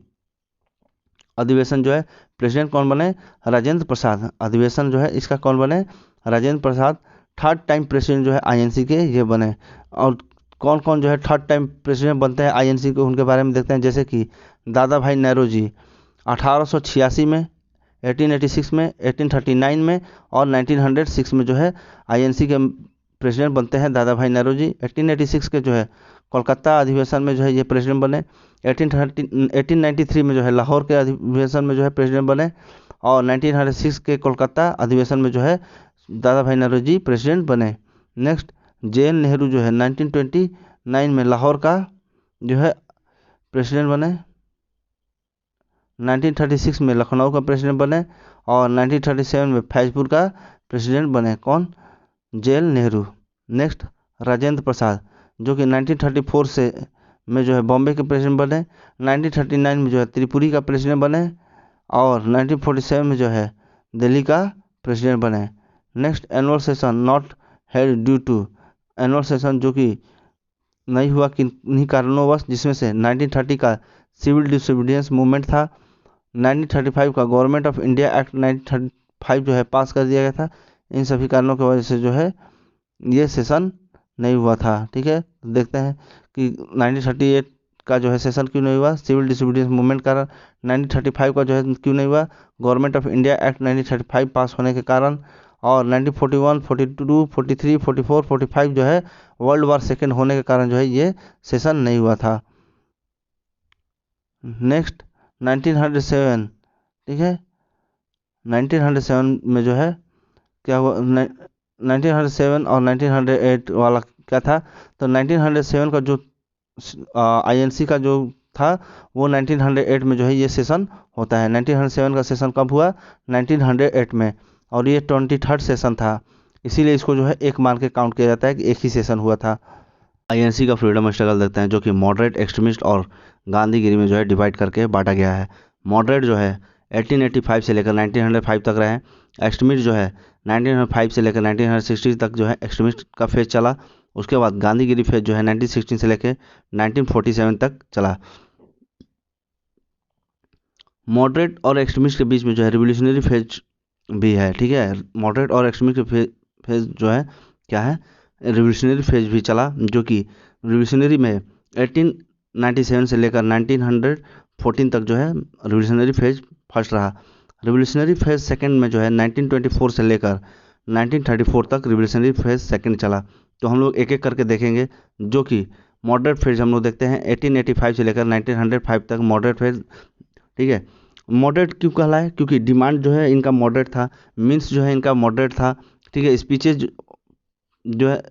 अधिवेशन जो है प्रेसिडेंट कौन बने, राजेंद्र प्रसाद। अधिवेशन जो है इसका कौन बने, Rajendra Prasad. Third time president जो है आईएनसी के ये बने। और कौन कौन जो है थर्ड टाइम प्रेसिडेंट बनते हैं आईएनसी के, उनके बारे में देखते हैं। जैसे कि दादा भाई नेहरू जी 1886 में, 1886 में, 1839 में और 1906 में जो है आईएनसी के प्रेसिडेंट बनते हैं दादा भाई नेहरू जी। 1886 के जो है कोलकाता अधिवेशन में जो है ये प्रेसिडेंट बने। 1893 में जो है लाहौर के अधिवेशन में जो है प्रेसिडेंट बने, और 1906 के कोलकाता अधिवेशन में जो है दादा भाई नेहरू जी प्रेसिडेंट बने। नेक्स्ट जे नेहरू जो है 1929 में लाहौर का जो है प्रेसिडेंट बने। 1936 में लखनऊ का प्रेसिडेंट बने, और 1937 में फैजपुर का प्रेसिडेंट बने, कौन, जे नेहरू। नेक्स्ट राजेंद्र प्रसाद, जो कि 1934 से में जो है बॉम्बे के प्रेसिडेंट बने। 1939 में जो है त्रिपुरी का प्रेसिडेंट बने, और 1947 में जो है दिल्ली का प्रेसिडेंट बने। Next annual session not held due to, annual session जो कि नहीं हुआ किन्हीं कारणोंवश, जिसमें से 1930 का सिविल डिसोबीडियंस मूवमेंट था, 1935 का गवर्नमेंट ऑफ इंडिया एक्ट 1935 जो है पास कर दिया गया था। इन सभी कारणों की वजह से जो है ये सेशन नहीं हुआ था, ठीक है। देखते हैं कि 1938 का जो है सेशन क्यों नहीं हुआ, सिविल डिसोबीडियंस मूवमेंट कारण। 1935 का जो है क्यों नहीं हुआ, गवर्नमेंट ऑफ इंडिया एक्ट 1935 पास होने के कारण। और 1941, 42, 43, 44, 45 जो है वर्ल्ड वार सेकेंड होने के कारण जो है ये सेशन नहीं हुआ था। नेक्स्ट 1907, ठीक है, 1907 में जो है क्या हुआ, 1907 और 1908 वाला क्या था, तो 1907 का जो आईएनसी का जो था वो 1908 में जो है ये सेशन होता है। 1907 का सेशन कब हुआ, 1908 में, और ये 23rd सेशन था, इसीलिए इसको जो है एक मान के काउंट किया जाता है कि एक ही सेशन हुआ था। आईएनसी का फ्रीडम स्ट्रगल देखते हैं, जो कि मॉडरेट, एक्सट्रीमिस्ट और गांधीगिरी में जो है डिवाइड करके बांटा गया है। मॉडरेट जो है 1885 से लेकर 1905 तक रहे। एक्सट्रीमिस्ट जो है 1905 से लेकर 1960 तक जो है एक्सट्रीमिस्ट का फेज चला। उसके बाद गांधीगिरी फेज जो है 1916 से लेकर 1947 तक चला। मॉडरेट और एक्सट्रीमिस्ट के बीच में जो है रिवोल्यूशनरी फेज भी है, ठीक है। मॉडरेट और एक्सट्रीमिस्ट के फेज जो है क्या है, रिवोल्यूशनरी फेज भी चला, जो कि रिवोल्यूशनरी में 1897 से लेकर 1914 तक जो है रिवोल्यूशनरी फेज फर्स्ट रहा। रिवोल्यूशनरी फेज सेकंड में जो है 1924 से लेकर 1934 तक रिवोल्यूशनरी फेज सेकंड चला। तो हम लोग एक एक करके देखेंगे, जो कि मॉडरेट फेज हम लोग देखते हैं 1885 से लेकर 1905 तक मॉडरेट फेज, ठीक है। मॉडरेट क्यों कहलाए, क्योंकि डिमांड जो है इनका मॉडरेट था, मीन्स जो है इनका मॉडरेट था, ठीक है। स्पीचेज जो है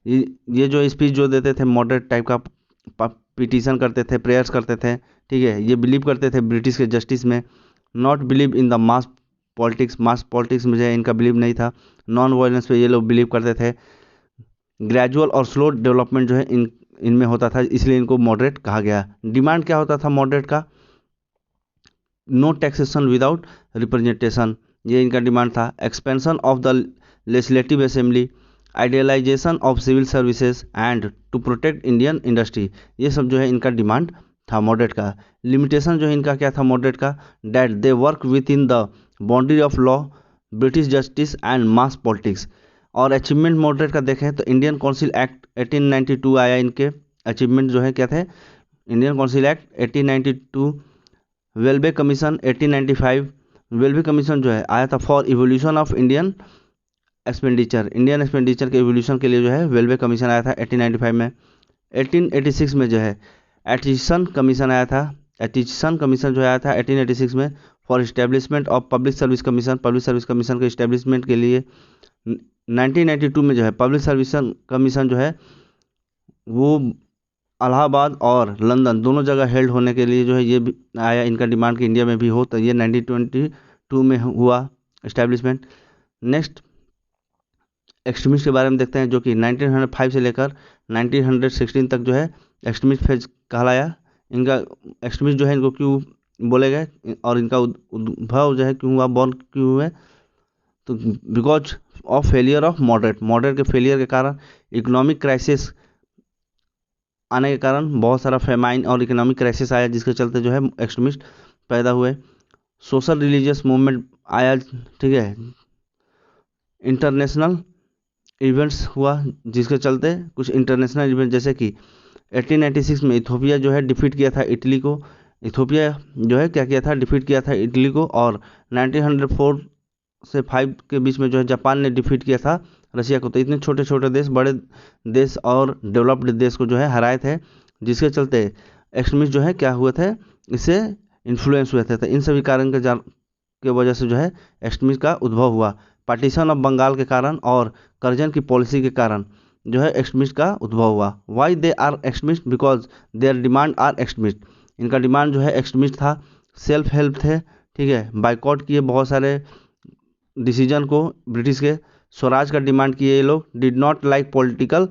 ये जो स्पीच जो देते थे मॉडरेट टाइप का, पिटीशन करते थे, प्रेयर्स करते थे, ठीक है। ये बिलीव करते थे ब्रिटिश के जस्टिस में। Not believe in the mass politics, mass politics में जो है इनका बिलीव नहीं था। नॉन वायलेंस पे ये लोग बिलीव करते थे। ग्रेजुअल और स्लो डेवलपमेंट जो है इनमें होता था, इसलिए इनको मॉडरेट कहा गया। डिमांड क्या होता था मॉडरेट का? नो टैक्सेशन विदाउट रिप्रेजेंटेशन, ये इनका डिमांड था। Expansion of the legislative assembly, idealisation of civil services and to protect Indian industry, ये सब जो है इनका डिमांड था मॉडरेट का। लिमिटेशन जो है इनका क्या था मॉडरेट का? That they work with in the boundary of law, British justice and mass politics. और अचीवमेंट मॉडरेट का देखें तो इंडियन काउंसिल एक्ट 1892 आया, इनके अचीवमेंट जो है क्या थे? Indian council act 1892, Welby commission 1895, Welby commission जो है आया था for evolution of Indian expenditure, Indian expenditure के इवोल्यूशन के लिए जो है वेलबे कमीशन आया था 1895 में। 1886 में जो है एटिसन कमीशन आया था, एटिसन कमीशन जो आया था 1886 में for establishment of public service commission, public service commission के इस्टेब्लिशमेंट के लिए। 1992 में जो है पब्लिक सर्विस कमीशन जो है वो इलाहाबाद और लंदन दोनों जगह हेल्ड होने के लिए जो है ये भी आया, इनका डिमांड कि इंडिया में भी हो, तो ये 1922 में हुआ इस्टेब्लिशमेंट। नेक्स्ट एक्सट्रीमिस्ट के बारे में देखते हैं, जो कि 1905 से लेकर 1916 तक जो है एक्सट्रीमिस्ट फेज कहलाया। इनका एक्सट्रीमिस्ट जो है इनको क्यों बोले गए और इनका उद्भव जो है क्यों हुआ, बॉर्न क्यों हुए? तो because of failure of moderate, moderate के फेलियर के कारण, इकोनॉमिक क्राइसिस आने के कारण, बहुत सारा फेमाइन और इकोनॉमिक क्राइसिस आया जिसके चलते जो है एक्सट्रीमिस्ट पैदा हुए। सोशल रिलीजियस मूवमेंट आया, ठीक है। इंटरनेशनल इवेंट्स हुआ जिसके चलते कुछ इंटरनेशनल इवेंट, जैसे कि 1896 में इथोपिया जो है डिफीट किया था इटली को, इथोपिया जो है क्या किया था? डिफीट किया था इटली को। और 1904 से 5 के बीच में जो है जापान ने डिफीट किया था रशिया को। तो इतने छोटे छोटे देश बड़े देश और डेवलप्ड देश को जो है हराए थे, जिसके चलते एक्सट्रीमिस्ट जो है क्या हुए थे? इससे इन्फ्लुएंस हुए थे। तो इन सभी कारण के वजह से जो है एक्सट्रीमिस्ट का उद्भव हुआ। पार्टीशन ऑफ बंगाल के कारण और कर्जन की पॉलिसी के कारण जो है एक्सट्रीमिस्ट का उद्भव हुआ। Why they are extremist? Because their demand are extremist, इनका डिमांड जो है एक्सट्रीमिस्ट था। सेल्फ हेल्प थे, ठीक है, बाइकआउट किए बहुत सारे डिसीजन को ब्रिटिश के। स्वराज का डिमांड किए ये लोग। डिड नॉट लाइक पॉलिटिकल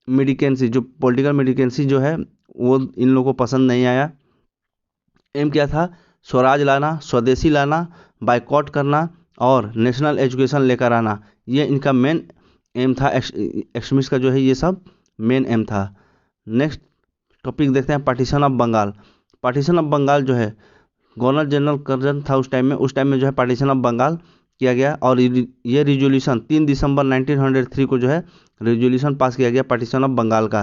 मिडिकेंसी, जो पॉलिटिकल मिडिकेंसी जो है वो इन लोगों को पसंद नहीं आया। एम क्या था? स्वराज लाना, स्वदेशी लाना, बाइकआउट करना और नेशनल एजुकेशन लेकर आना, ये इनका मेन एम था। एक्सट्रीमिस्ट का जो है ये सब मेन एम था। नेक्स्ट टॉपिक देखते हैं, partition of Bengal. Partition of Bengal जो है गवर्नर जनरल कर्जन था उस टाइम में जो है पार्टीशन ऑफ बंगाल किया गया। और ये रिजोल्यूशन 3 दिसंबर 1903 को जो है रिजोल्यूशन पास किया गया पार्टीशन ऑफ बंगाल का।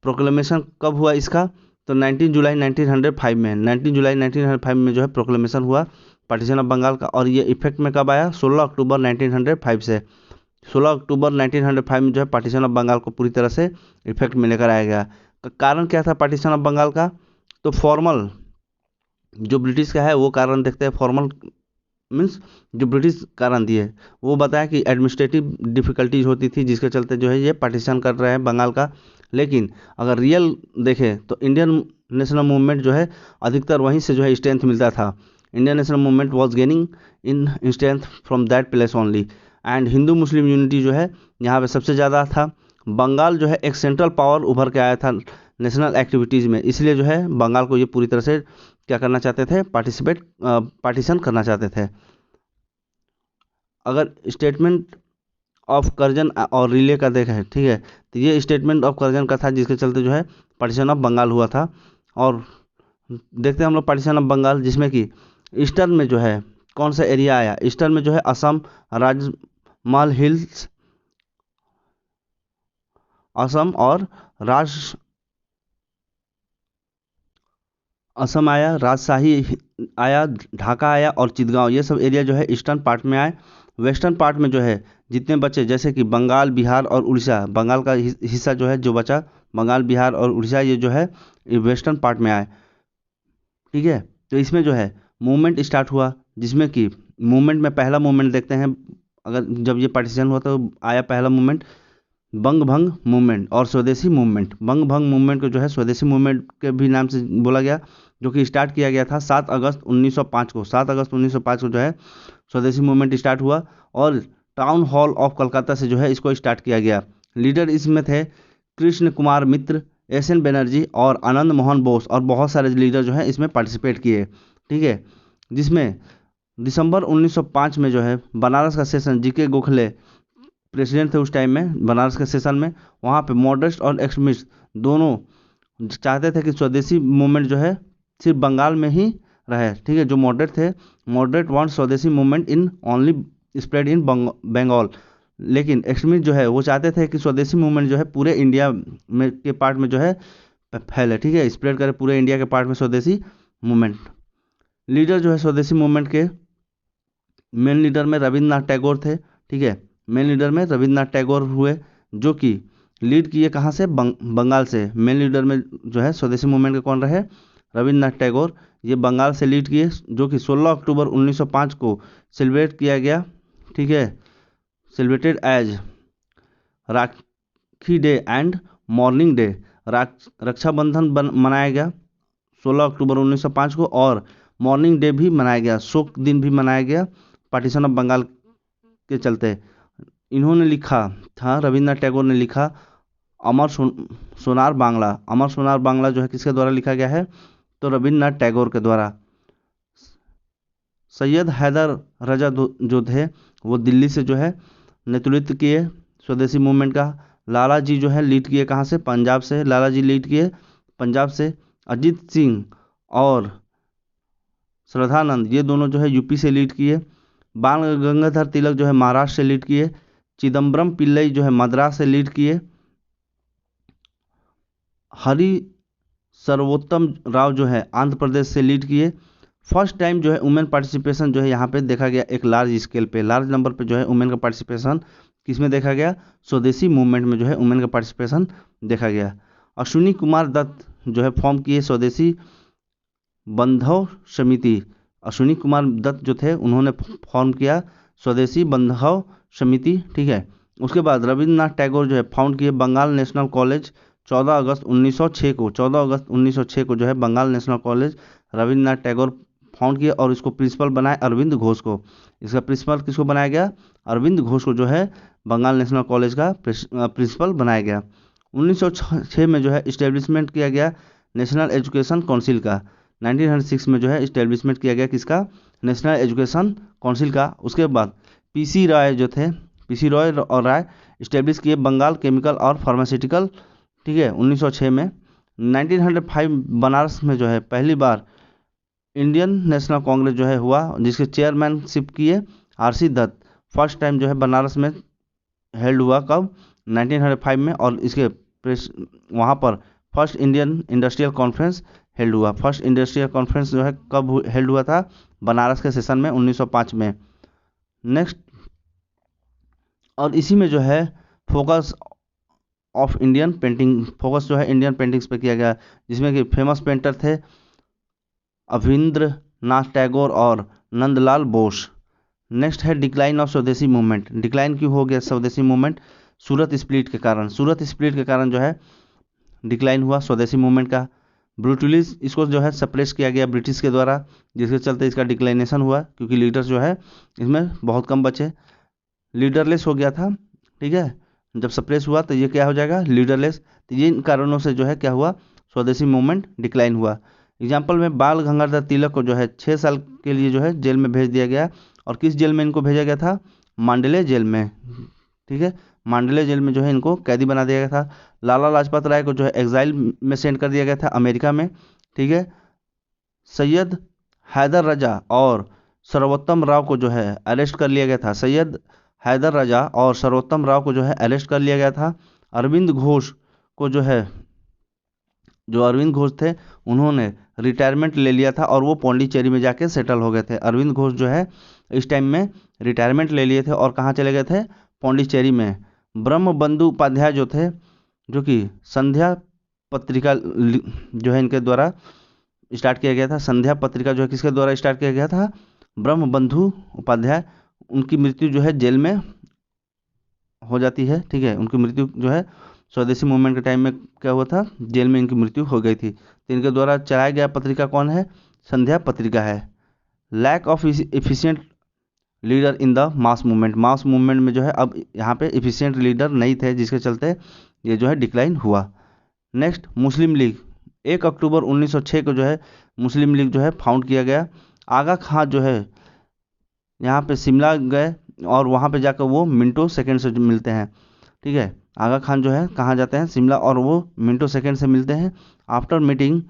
प्रोक्लेमेशन कब हुआ इसका? तो 19 जुलाई 1905 में, 19 जुलाई 1905 में जो है प्रोक्लेमेशन हुआ पार्टीशन ऑफ बंगाल का। और ये इफेक्ट में कब आया? 16 अक्टूबर 1905 से। 16 अक्टूबर 1905 में जो है पार्टीशन ऑफ बंगाल को पूरी तरह से इफेक्ट में लेकर आया गया। तो कारण क्या था पार्टीशन ऑफ बंगाल का? तो फॉर्मल जो ब्रिटिश का है वो कारण देखते हैं। फॉर्मल मीन्स जो ब्रिटिश कारण दिए, वो बताया कि एडमिनिस्ट्रेटिव डिफिकल्टीज होती थी जिसके चलते जो है ये पार्टीशन कर रहे हैं बंगाल का। लेकिन अगर रियल देखें तो इंडियन नेशनल मूवमेंट जो है अधिकतर वहीं से जो है स्ट्रेंथ मिलता था। Indian national movement was gaining in strength from that place only. And Hindu Muslim unity जो है यहाँ पे सबसे ज़्यादा था। बंगाल जो है एक सेंट्रल पावर उभर के आया था नेशनल एक्टिविटीज़ में, इसलिए जो है बंगाल को ये पूरी तरह से क्या करना चाहते थे? पार्टीशन करना चाहते थे। अगर स्टेटमेंट ऑफ कर्जन और रिले का देखें, ठीक है, तो ये स्टेटमेंट ऑफ कर्जन का था जिसके चलते जो है पार्टीशन ऑफ बंगाल हुआ था। और देखते हैं हम लोग पार्टीशन ऑफ बंगाल, जिसमें कि ईस्टर्न में जो है कौन सा एरिया आया? ईस्टर्न में जो है असम, राजमहल हिल्स, असम और असम आया, राजशाही आया, ढाका आया और चितगांव, ये सब एरिया जो है ईस्टर्न पार्ट में आए। वेस्टर्न पार्ट में जो है जितने बचे, जैसे कि बंगाल, बिहार और उड़ीसा, बंगाल का हिस्सा जो है जो बचा, बंगाल, बिहार और उड़ीसा, ये जो है वेस्टर्न पार्ट में आए, ठीक है। तो इसमें जो है मूवमेंट स्टार्ट हुआ, जिसमें कि मूवमेंट में पहला मूवमेंट देखते हैं। अगर जब ये पार्टीशन हुआ तो आया पहला मूवमेंट बंग भंग मूवमेंट और स्वदेशी मूवमेंट। बंग भंग मूवमेंट को जो है स्वदेशी मूवमेंट के भी नाम से बोला गया, जो कि स्टार्ट किया गया था 7 अगस्त 1905 को। 7 अगस्त 1905 को जो है स्वदेशी मूवमेंट स्टार्ट हुआ और टाउन हॉल ऑफ कलकत्ता से जो है इसको स्टार्ट किया गया। लीडर इसमें थे कृष्ण कुमार मित्र, एस एन बनर्जी और आनंद मोहन बोस और बहुत सारे लीडर जो है इसमें पार्टिसिपेट किए, ठीक है। जिसमें दिसंबर 1905 में जो है बनारस का सेशन, जीके गोखले प्रेसिडेंट थे उस टाइम में बनारस के सेशन में, वहाँ पे मॉडरेट और एक्सट्रीमिस्ट दोनों चाहते थे कि स्वदेशी मूवमेंट जो है सिर्फ बंगाल में ही रहे, ठीक है। जो मॉडरेट थे, moderate want swadeshi movement in only spread in Bengal, लेकिन एक्सट्रीमिस्ट जो है वो चाहते थे कि स्वदेशी मूवमेंट जो है पूरे इंडिया में के पार्ट में जो है फैले, ठीक है, स्प्रेड करे पूरे इंडिया के पार्ट में स्वदेशी मूवमेंट। लीडर जो है स्वदेशी मूवमेंट के मेन लीडर में रविंद्रनाथ टैगोर थे, ठीक है। मेन लीडर में रविंद्रनाथ टैगोर हुए, जो कि लीड किए कहाँ से, बंगाल से। मेन लीडर में जो है स्वदेशी मूवमेंट के कौन रहे, रविंद्रनाथ टैगोर, ये बंगाल से लीड किए, जो कि 16 अक्टूबर 1905 को सेलिब्रेट किया गया, ठीक है, celebrated as Rakhi day and mourning day, Rakshabandhan मनाया गया 16 अक्टूबर 1905 को, और मॉर्निंग डे भी मनाया गया, शोक दिन भी मनाया गया पार्टीशन ऑफ बंगाल के चलते। इन्होंने लिखा था, रविंद्रनाथ टैगोर ने लिखा अमर सोनार बांग्ला। अमर सोनार बांग्ला जो है किसके द्वारा लिखा गया है, तो रविंद्रनाथ टैगोर के द्वारा। सैयद हैदर रजा जो थे वो दिल्ली से जो है नेतृत्व किए स्वदेशी मूवमेंट का। लाला जी जो है लीड किए कहाँ से, पंजाब से, लाला जी लीड किए पंजाब से। अजीत सिंह और श्रद्धानंद ये दोनों जो है यूपी से लीड किए। बाल गंगाधर तिलक जो है महाराष्ट्र से लीड किए। चिदम्बरम पिल्लई जो है मद्रास से लीड किए। हरि सर्वोत्तम राव जो है आंध्र प्रदेश से लीड किए। फर्स्ट टाइम जो है वुमेन पार्टिसिपेशन जो है यहाँ पे देखा गया एक लार्ज स्केल पे, लार्ज नंबर पे जो है वुमेन का पार्टिसिपेशन किसमें देखा गया, स्वदेशी मूवमेंट में जो है वुमेन का पार्टिसिपेशन देखा गया। अश्विनी कुमार दत्त जो है फॉर्म किए स्वदेशी बंधव समिति। अश्विनी कुमार दत्त जो थे उन्होंने फॉर्म किया स्वदेशी बंधव समिति, ठीक है। उसके बाद रविंद्रनाथ टैगोर जो है फाउंड किए बंगाल नेशनल कॉलेज 14 अगस्त 1906 को। 14 अगस्त 1906 को जो है Bengal national college Rabindranath Tagore found किए, और इसको प्रिंसिपल बनाए अरविंद घोष को। इसका प्रिंसिपल किसको बनाया गया, अरविंद घोष को जो है बंगाल नेशनल कॉलेज का प्रिंसिपल बनाया गया। 1906 में जो है इस्टेब्लिशमेंट किया गया नेशनल एजुकेशन काउंसिल का। 1906 में जो है इस्टेब्लिशमेंट किया गया किसका, नेशनल एजुकेशन काउंसिल का। उसके बाद पीसी राय जो थे, पीसी रॉय और राय इस्टेब्लिश किए बंगाल केमिकल और फार्मास्यूटिकल, ठीक है, 1906 में। 1905 बनारस में जो है पहली बार इंडियन नेशनल कांग्रेस जो है हुआ, जिसके चेयरमैनशिप किए आरसी दत्त। फर्स्ट टाइम जो है बनारस में हेल्ड हुआ कब, 1905 में, और इसके वहाँ पर first Indian industrial conference held हुआ। फर्स्ट इंडस्ट्रियल कॉन्फ्रेंस जो है कब हेल्ड हुआ था, बनारस के सेशन में 1905 में। नेक्स्ट, और इसी में जो है focus of Indian painting, focus जो है इंडियन पेंटिंग्स पे किया गया, जिसमें कि फेमस पेंटर थे अविंद्र नाथ टैगोर और नंदलाल बोस। नेक्स्ट है डिक्लाइन ऑफ स्वदेशी मूवमेंट। डिक्लाइन क्यों हो गया स्वदेशी मूवमेंट, सूरत स्प्लिट के कारण। सूरत स्प्लिट के कारण जो है डिक्लाइन हुआ स्वदेशी मूवमेंट का। ब्रूटली इसको जो है सप्रेस किया गया ब्रिटिश के द्वारा, जिसके चलते इसका डिक्लाइनेशन हुआ, क्योंकि लीडर्स जो है इसमें बहुत कम बचे, लीडरलेस हो गया था, ठीक है। जब सप्रेस हुआ तो ये क्या हो जाएगा, लीडरलेस। तो ये इन कारणों से जो है क्या हुआ, स्वदेशी मूवमेंट डिक्लाइन हुआ। एग्जाम्पल में बाल गंगाधर तिलक को जो है 6 साल के लिए जो है जेल में भेज दिया गया। और किस जेल में इनको भेजा गया था, मांडले जेल में, ठीक है, मांडले जेल में जो है इनको कैदी बना दिया गया था। लाला लाजपत राय को जो है एग्जाइल में सेंड कर दिया गया था अमेरिका में, ठीक है। सैयद हैदर रजा और सर्वोत्तम राव को जो है अरेस्ट कर लिया गया था। सैयद हैदर रजा और सर्वोत्तम राव को जो है अरेस्ट कर लिया गया था। अरविंद घोष को जो है, जो अरविंद घोष थे उन्होंने रिटायरमेंट ले लिया था और वो पौंडीचेरी में जाके सेटल हो गए थे। अरविंद घोष जो है इस टाइम में रिटायरमेंट ले लिए थे और कहाँ चले गए थे, पौंडीचेरी में। ब्रह्मबंधु उपाध्याय जो थे, जो कि संध्या पत्रिका जो है इनके द्वारा स्टार्ट किया गया था। संध्या पत्रिका जो है किसके द्वारा स्टार्ट किया गया था, ब्रह्मबंधु उपाध्याय। उनकी मृत्यु जो है जेल में हो जाती है, ठीक है। उनकी मृत्यु जो है स्वदेशी मूवमेंट के टाइम में क्या हुआ था, जेल में इनकी मृत्यु हो गई थी। तो इनके द्वारा चलाया गया पत्रिका कौन है, संध्या पत्रिका है। Lack of efficient leader in the mass movement. Mass movement में जो है अब यहाँ पे एफिशिएंट लीडर नहीं थे, जिसके चलते ये जो है डिक्लाइन हुआ। नेक्स्ट मुस्लिम लीग, 1 अक्टूबर 1906 को जो है मुस्लिम लीग जो है फाउंड किया गया। आगा खां जो है यहाँ पे शिमला गए और वहाँ पे जाकर वो मिंटो सेकंड से मिलते हैं। ठीक है, आगा खान जो है कहाँ जाते हैं, शिमला, और वो मिंटो सेकंड से मिलते हैं। आफ्टर मीटिंग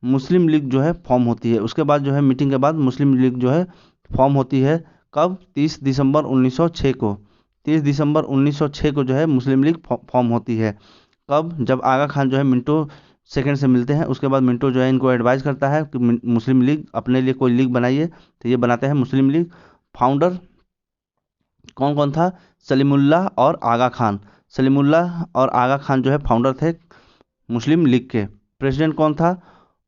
मुस्लिम लीग जो है फॉर्म होती है। उसके बाद जो है मीटिंग के बाद मुस्लिम लीग जो है फॉर्म होती है। कब? 30 दिसंबर 1906 को। 30 दिसंबर 1906 को जो है मुस्लिम लीग फॉर्म होती है। कब? जब आगा खान जो है मिंटो सेकंड से मिलते हैं। उसके बाद मिंटो जो है इनको एडवाइस करता है कि मुस्लिम लीग अपने लिए कोई लीग बनाइए, तो ये बनाते हैं मुस्लिम लीग। फाउंडर कौन कौन था? सलीमुल्लाह और आगा खान। सलीमुल्लाह और आगा खान जो है फाउंडर थे मुस्लिम लीग के। प्रेसिडेंट कौन था?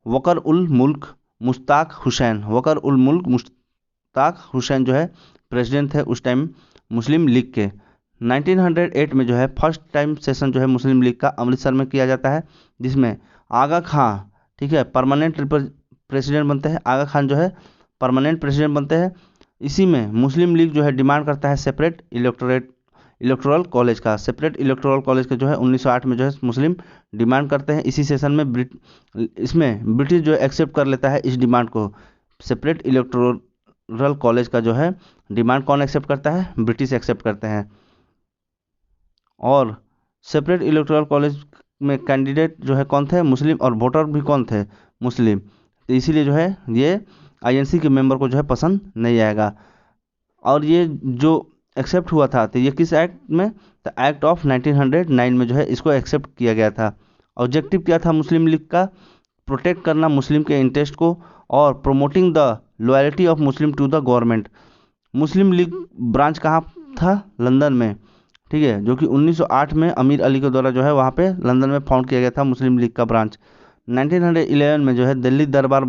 वकर उल मुल्क मुश्ताक हुसैन। वकर उल मुल्क मुश्ताक हुसैन जो है प्रेसिडेंट थे उस टाइम मुस्लिम लीग के। 1908 में जो है फर्स्ट टाइम सेशन जो है मुस्लिम लीग का अमृतसर में किया जाता है, जिसमें आगा खां, ठीक है, परमानेंट प्रेसिडेंट बनते हैं। आगा खान जो है परमानेंट प्रेसिडेंट बनते हैं। इसी में मुस्लिम लीग जो है डिमांड करता है सेपरेट इलेक्टोरल कॉलेज का। सेपरेट इलेक्टोरल कॉलेज का जो है 1908 में जो है मुस्लिम डिमांड करते हैं। इसी सेशन में इसमें ब्रिटिश जो एक्सेप्ट कर लेता है इस डिमांड को। सेपरेट इलेक्टोरल कॉलेज का जो है डिमांड कौन एक्सेप्ट करता है? ब्रिटिश एक्सेप्ट करते हैं। और सेपरेट इलेक्टोरल कॉलेज में कैंडिडेट जो है कौन थे? मुस्लिम, और वोटर भी कौन थे? मुस्लिम। तो इसीलिए जो है ये आईएनसी के मेंबर को जो है पसंद नहीं आएगा। और ये जो एक्सेप्ट हुआ था तो ये किस एक्ट में? तो एक्ट ऑफ 1909 में जो है इसको एक्सेप्ट किया गया था। ऑब्जेक्टिव क्या था मुस्लिम लीग का? प्रोटेक्ट करना मुस्लिम के इंटरेस्ट को और promoting the loyalty of Muslim to the government. Muslim League branch कहाँ था? लंदन में। ठीक है, जो कि 1908 में अमीर अली के द्वारा जो है वहाँ पे लंदन में फाउंड किया गया था मुस्लिम लीग का ब्रांच। 1911 में जो है दिल्ली दरबार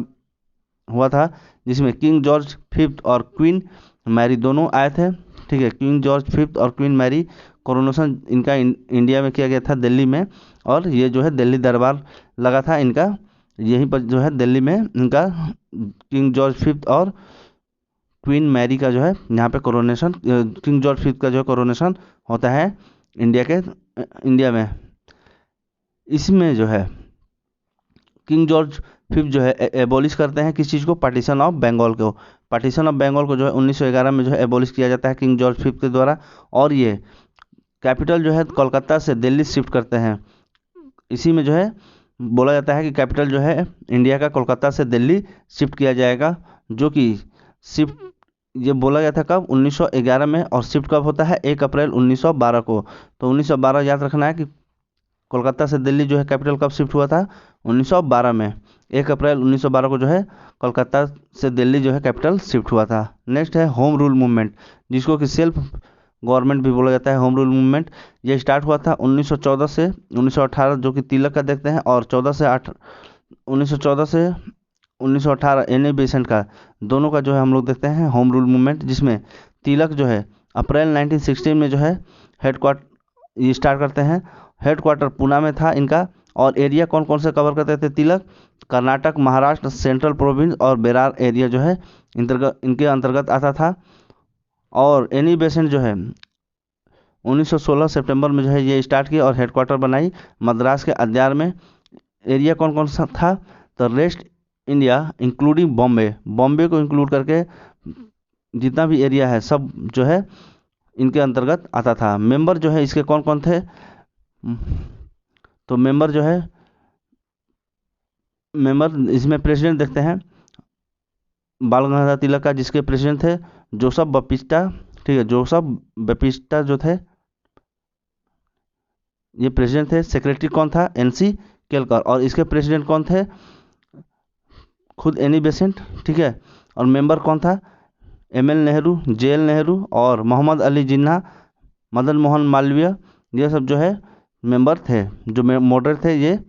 हुआ था, जिसमें किंग जॉर्ज फिफ्थ और क्वीन मैरी दोनों आए थे। ठीक है, किंग जॉर्ज फिफ्थ और क्वीन मैरी कोरोनेशन इनका इंडिया में किया गया था दिल्ली में। और ये जो है दिल्ली दरबार लगा था इनका, यहीं पर जो है दिल्ली में इनका किंग जॉर्ज फिफ्थ और क्वीन मैरी का जो है यहाँ पे कोरोनेशन, किंग जॉर्ज फिफ्थ का जो है कोरोनेशन होता है इंडिया में। इसमें जो है किंग जॉर्ज फिफ्थ जो है एबॉलिश करते हैं किस चीज़ को? पार्टीशन ऑफ बंगाल को। पार्टीशन ऑफ बंगाल को जो है 1911 में जो है एबॉलिश किया जाता है किंग जॉर्ज फिफ्थ के द्वारा। और ये कैपिटल जो है कोलकाता से दिल्ली शिफ्ट करते हैं। इसी में जो है बोला जाता है कि कैपिटल जो है इंडिया का कोलकाता से दिल्ली शिफ्ट किया जाएगा, जो कि शिफ्ट ये बोला गया था कब? 1911 में। और शिफ्ट कब होता है? 1 अप्रैल 1912 को। तो 1912 याद रखना है कि कोलकाता से दिल्ली जो है कैपिटल कब शिफ्ट हुआ था? 1912 में। 1 अप्रैल 1912 को जो है कोलकाता से दिल्ली जो है कैपिटल शिफ्ट हुआ था। नेक्स्ट है होम रूल मूवमेंट, जिसको कि सेल्फ गवर्नमेंट भी बोला जाता है। होम रूल मूवमेंट ये स्टार्ट हुआ था 1914 से 1918, जो कि तिलक का देखते हैं, और 1914 से 1918 एनी बेसेंट का, दोनों का जो है हम लोग देखते हैं होम रूल मूवमेंट, जिसमें तिलक जो है अप्रैल 1916 में जो है हेडक्वार्टर ये स्टार्ट करते हैं। हेडक्वार्टर पूना में था इनका। और एरिया कौन कौन से कवर करते थे तिलक? कर्नाटक, महाराष्ट्र, सेंट्रल प्रोविंस और बेरार एरिया जो है इनके अंतर्गत आता था। और एनी बेसेंट जो है 1916 सितंबर में जो है ये स्टार्ट किया और हेडक्वार्टर बनाई मद्रास के अद्यार में। एरिया कौन कौन सा था? तो rest India including Bombay, Bombay को इंक्लूड करके जितना भी एरिया है सब जो है इनके अंतर्गत आता था। मेंबर जो है इसके कौन कौन थे? तो मेंबर जो है इसमें प्रेसिडेंट देखते हैं बाल गंगाधर तिलक का, जिसके प्रेसिडेंट थे जोसेफ बपिस्टा। ठीक है, जोसेफ बपिस्टा जो थे ये प्रेसिडेंट थे। सेक्रेटरी कौन था? एनसी केलकर। और इसके प्रेसिडेंट कौन थे? खुद एनी बेसेंट। ठीक है, और मेंबर कौन था? एमएल नेहरू, जेएल नेहरू और मोहम्मद अली जिन्ना, मदन मोहन मालवीय, ये सब जो है मेंबर थे, जो मॉडरेट थे ये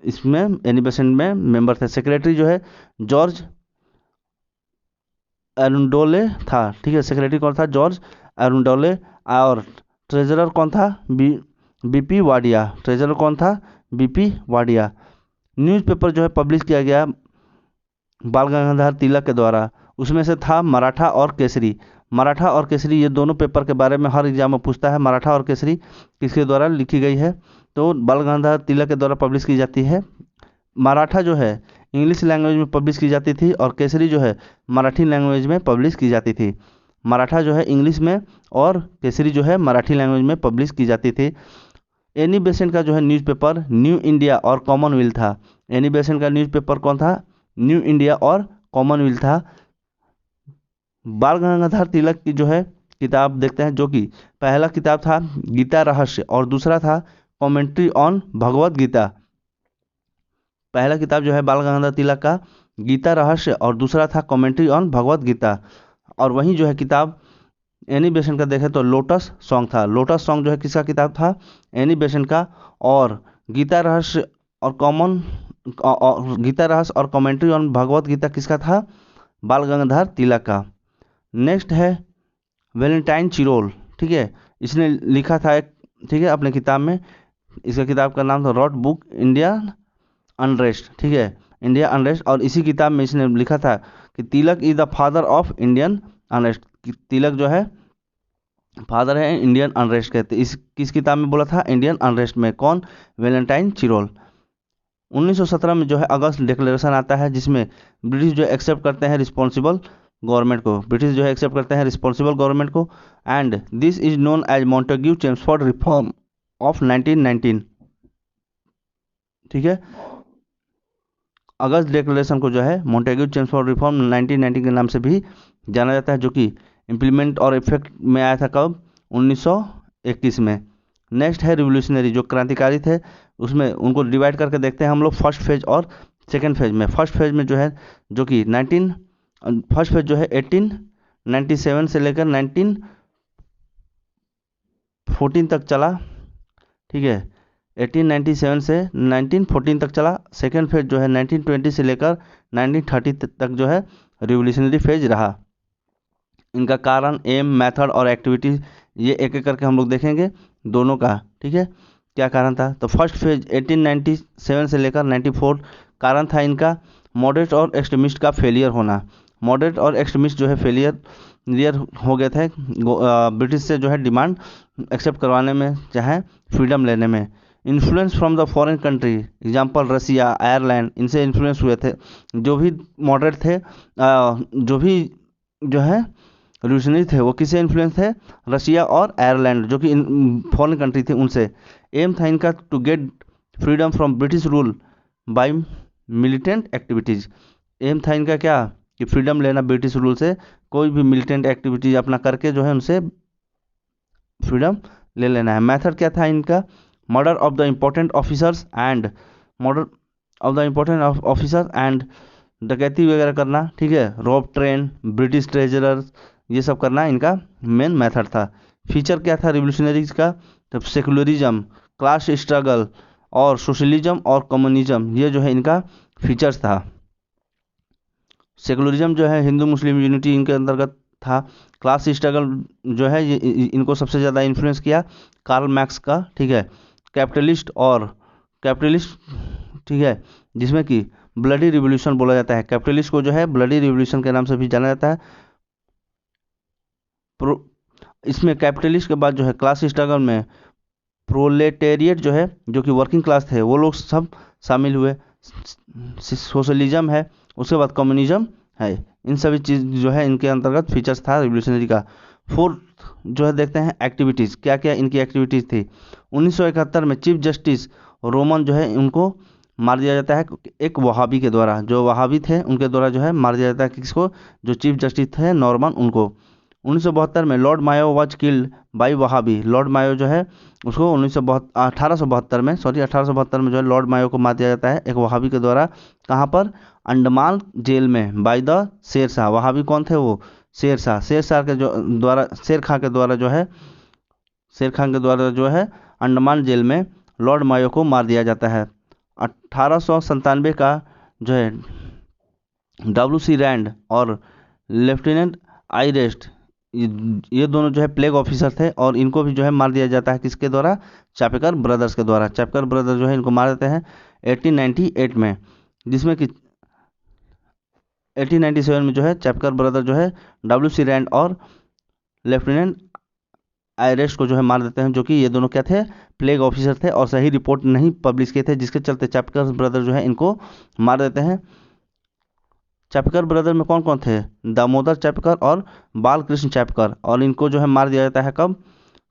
इसमें एनी बेसेंट में मेंबर थे। सेक्रेटरी जो है जॉर्ज एरुंडोले था। ठीक है, सेक्रेटरी कौन था? जॉर्ज एरुंडोले। और ट्रेजरर कौन था? बीपी वाडिया। ट्रेजरर कौन था? बीपी वाडिया। न्यूज़पेपर जो है पब्लिश किया गया बाल गंगाधर तिलक के द्वारा, उसमें से था मराठा और केसरी। मराठा और केसरी ये दोनों पेपर के बारे में हर एग्जाम में पूछता है, मराठा और केसरी किसके द्वारा लिखी गई है? तो बाल गंगाधर तिलक के द्वारा पब्लिश की जाती है। मराठा जो है इंग्लिश लैंग्वेज में पब्लिश की जाती थी और केसरी जो है मराठी लैंग्वेज में पब्लिश की जाती थी। मराठा जो है इंग्लिश में और केसरी जो है मराठी लैंग्वेज में पब्लिश की जाती थी। एनी बेसेंट का जो है न्यूज़पेपर न्यू इंडिया और कॉमनवेल्थ था। एनी बेसेंट का न्यूज़पेपर कौन था? न्यू इंडिया और कॉमनवेल्थ था। बाल गंगाधर तिलक की जो है किताब देखते हैं, जो कि पहला किताब था गीता रहस्य और दूसरा था कमेंट्री ऑन भगवत गीता। पहला किताब जो है बाल गंगाधर तिलक का गीता रहस्य और दूसरा था कमेंट्री ऑन भगवत गीता। और वहीं जो है किताब एनी बेसेंट का देखें तो लोटस सॉन्ग था। लोटस सॉन्ग जो है किसका किताब था? एनी बेसेंट का। और गीता रहस्य और गीता रहस्य और कमेंट्री ऑन भगवत गीता किसका था? बाल गंगाधर तिलक का। नेक्स्ट है वैलेंटाइन चिरोल, ठीक है, इसने लिखा था एक, ठीक है, अपने किताब में। इसका किताब का नाम था रॉट बुक इंडिया अनरेस्ट, ठीक है, इंडिया अनरेस्ट। और इसी किताब में इसने लिखा था कि Tilak is the father of Indian unrest. Tilak जो है फादर है इंडियन अनरेस्ट कहते। इस किस किताब में बोला था? इंडियन अनरेस्ट में। कौन? Valentine Chirol. 1917 में जो है अगस्त डिक्लेरेशन आता है, जिसमें ब्रिटिश जो एक्सेप्ट करते हैं रिस्पॉन्सिबल गवर्नमेंट को। ब्रिटिश जो है एक्सेप्ट करते हैं रिस्पॉन्सिबल गवर्नमेंट को। And this is known as Montagu Chelmsford reform of 1919, ठीक है। अगस्त डिक्लेरेशन को जो है मॉन्टेग्यू चेम्सफोर्ड रिफॉर्म 1919 के नाम से भी जाना जाता है, जो कि इम्प्लीमेंट और इफेक्ट में आया था कब? 1921 में। नेक्स्ट है रिवोल्यूशनरी, जो क्रांतिकारी थे। उसमें उनको डिवाइड करके देखते हैं हम लोग फर्स्ट फेज और सेकेंड फेज में। फर्स्ट फेज में जो है जो कि फर्स्ट फेज जो है 1897 से लेकर 1914 तक चला, ठीक है, 1897 से 1914 तक चला। सेकेंड फेज जो है 1920 से लेकर 1930 तक जो है रिवोल्यूशनरी फेज रहा। इनका कारण, एम, मेथड और एक्टिविटीज ये एक एक करके हम लोग देखेंगे दोनों का, ठीक है, क्या कारण था। तो फर्स्ट फेज 1897 से लेकर 94, कारण था इनका मॉडरेट और एक्सट्रीमिस्ट का फेलियर होना। मॉडरेट और एक्सट्रीमिस्ट जो है फेलियर हो गए थे ब्रिटिश से जो है डिमांड एक्सेप्ट करवाने में, चाहे फ्रीडम लेने में। Influence from the foreign country, example Russia, Ireland, इनसे इन्फ्लुएंस हुए थे। जो भी मॉडरेट थे, जो भी जो है रिवोल्यूशनरी थे, वो किससे इन्फ्लुएंस थे? रसिया और आयरलैंड, जो कि फॉरेन कंट्री थे, उनसे। एम था इनका to get freedom from British rule by militant activities. Aim था इनका क्या? कि फ्रीडम लेना ब्रिटिश रूल से, कोई भी मिलिटेंट एक्टिविटीज अपना करके जो है उनसे फ्रीडम ले लेना है। मेथड क्या था इनका? Murder of the important officers and डकैती वगैरह करना, ठीक है, रॉब ट्रेन, ब्रिटिश ट्रेजरर्स, ये सब करना इनका मेन मेथड था। फीचर क्या था रिवोल्यूशनरीज का? तो सेकुलरिज्म, क्लास स्ट्रगल और सोशलिज्म और कम्युनिज्म, ये जो है इनका फीचर्स था। सेकुलरिज्म जो है हिंदू मुस्लिम यूनिटी इनके अंतर्गत था। क्लास स्ट्रगल जो है ये इनको सबसे ज़्यादा इन्फ्लुएंस किया कार्ल मैक्स का, ठीक है। कैपिटलिस्ट, ठीक है, जिसमें कि ब्लडी रिवोल्यूशन बोला जाता है। कैपिटलिस्ट को जो है ब्लडी रिवोल्यूशन के नाम से भी जाना जाता है। इसमें कैपिटलिस्ट के बाद जो है क्लास स्ट्रगल में प्रोलेटेरिएट जो है, जो कि वर्किंग क्लास थे, वो लोग सब शामिल हुए। सोशलिज्म है, उसके बाद कम्युनिज्म है। इन सभी चीज़ जो है इनके अंतर्गत फीचर्स था रिवोल्यूशनरी का। फोर्थ जो है देखते हैं एक्टिविटीज़, क्या क्या इनकी एक्टिविटीज़ थी। 1971 में चीफ जस्टिस रोमन जो है उनको मार दिया जाता है एक वहाबी के द्वारा। जो वहाबी थे उनके द्वारा जो है मार दिया जाता है किसको? जो चीफ जस्टिस थे नॉर्मन, उनको। 1972 में lord Mayo was killed by Wahabi. Lord Mayo जो है उसको 1872 में जो है लॉर्ड मायो को मार दिया जाता है एक वहाबी के द्वारा। कहाँ पर? अंडमान जेल में, बाय द शेर शाह। वहाबी कौन थे? वो शेर शाह। शेर खां के द्वारा जो है अंडमान जेल में लॉर्ड मायो को मार दिया जाता है। 1897 का जो है WC रैंड और लेफ्टिनेंट आइरेस्ट, ये दोनों जो है प्लेग ऑफिसर थे और इनको भी जो है मार दिया जाता है किसके द्वारा? चापेकर ब्रदर्स के द्वारा। चापेकर ब्रदर्स जो है इनको मार देते हैं 1898 में, जिसमें कि 1897 में जो है चापेकर ब्रदर जो है WC रैंड और लेफ्टिनेंट अरेस्ट को जो है मार देते हैं, जो कि ये दोनों क्या थे, प्लेग ऑफिसर थे और सही रिपोर्ट नहीं पब्लिश किए थे, जिसके चलते चापकर ब्रदर जो है इनको मार देते हैं। चापकर ब्रदर में कौन कौन थे, दामोदर चापकर और बालकृष्ण चापकर, और इनको जो है मार दिया जाता है कब,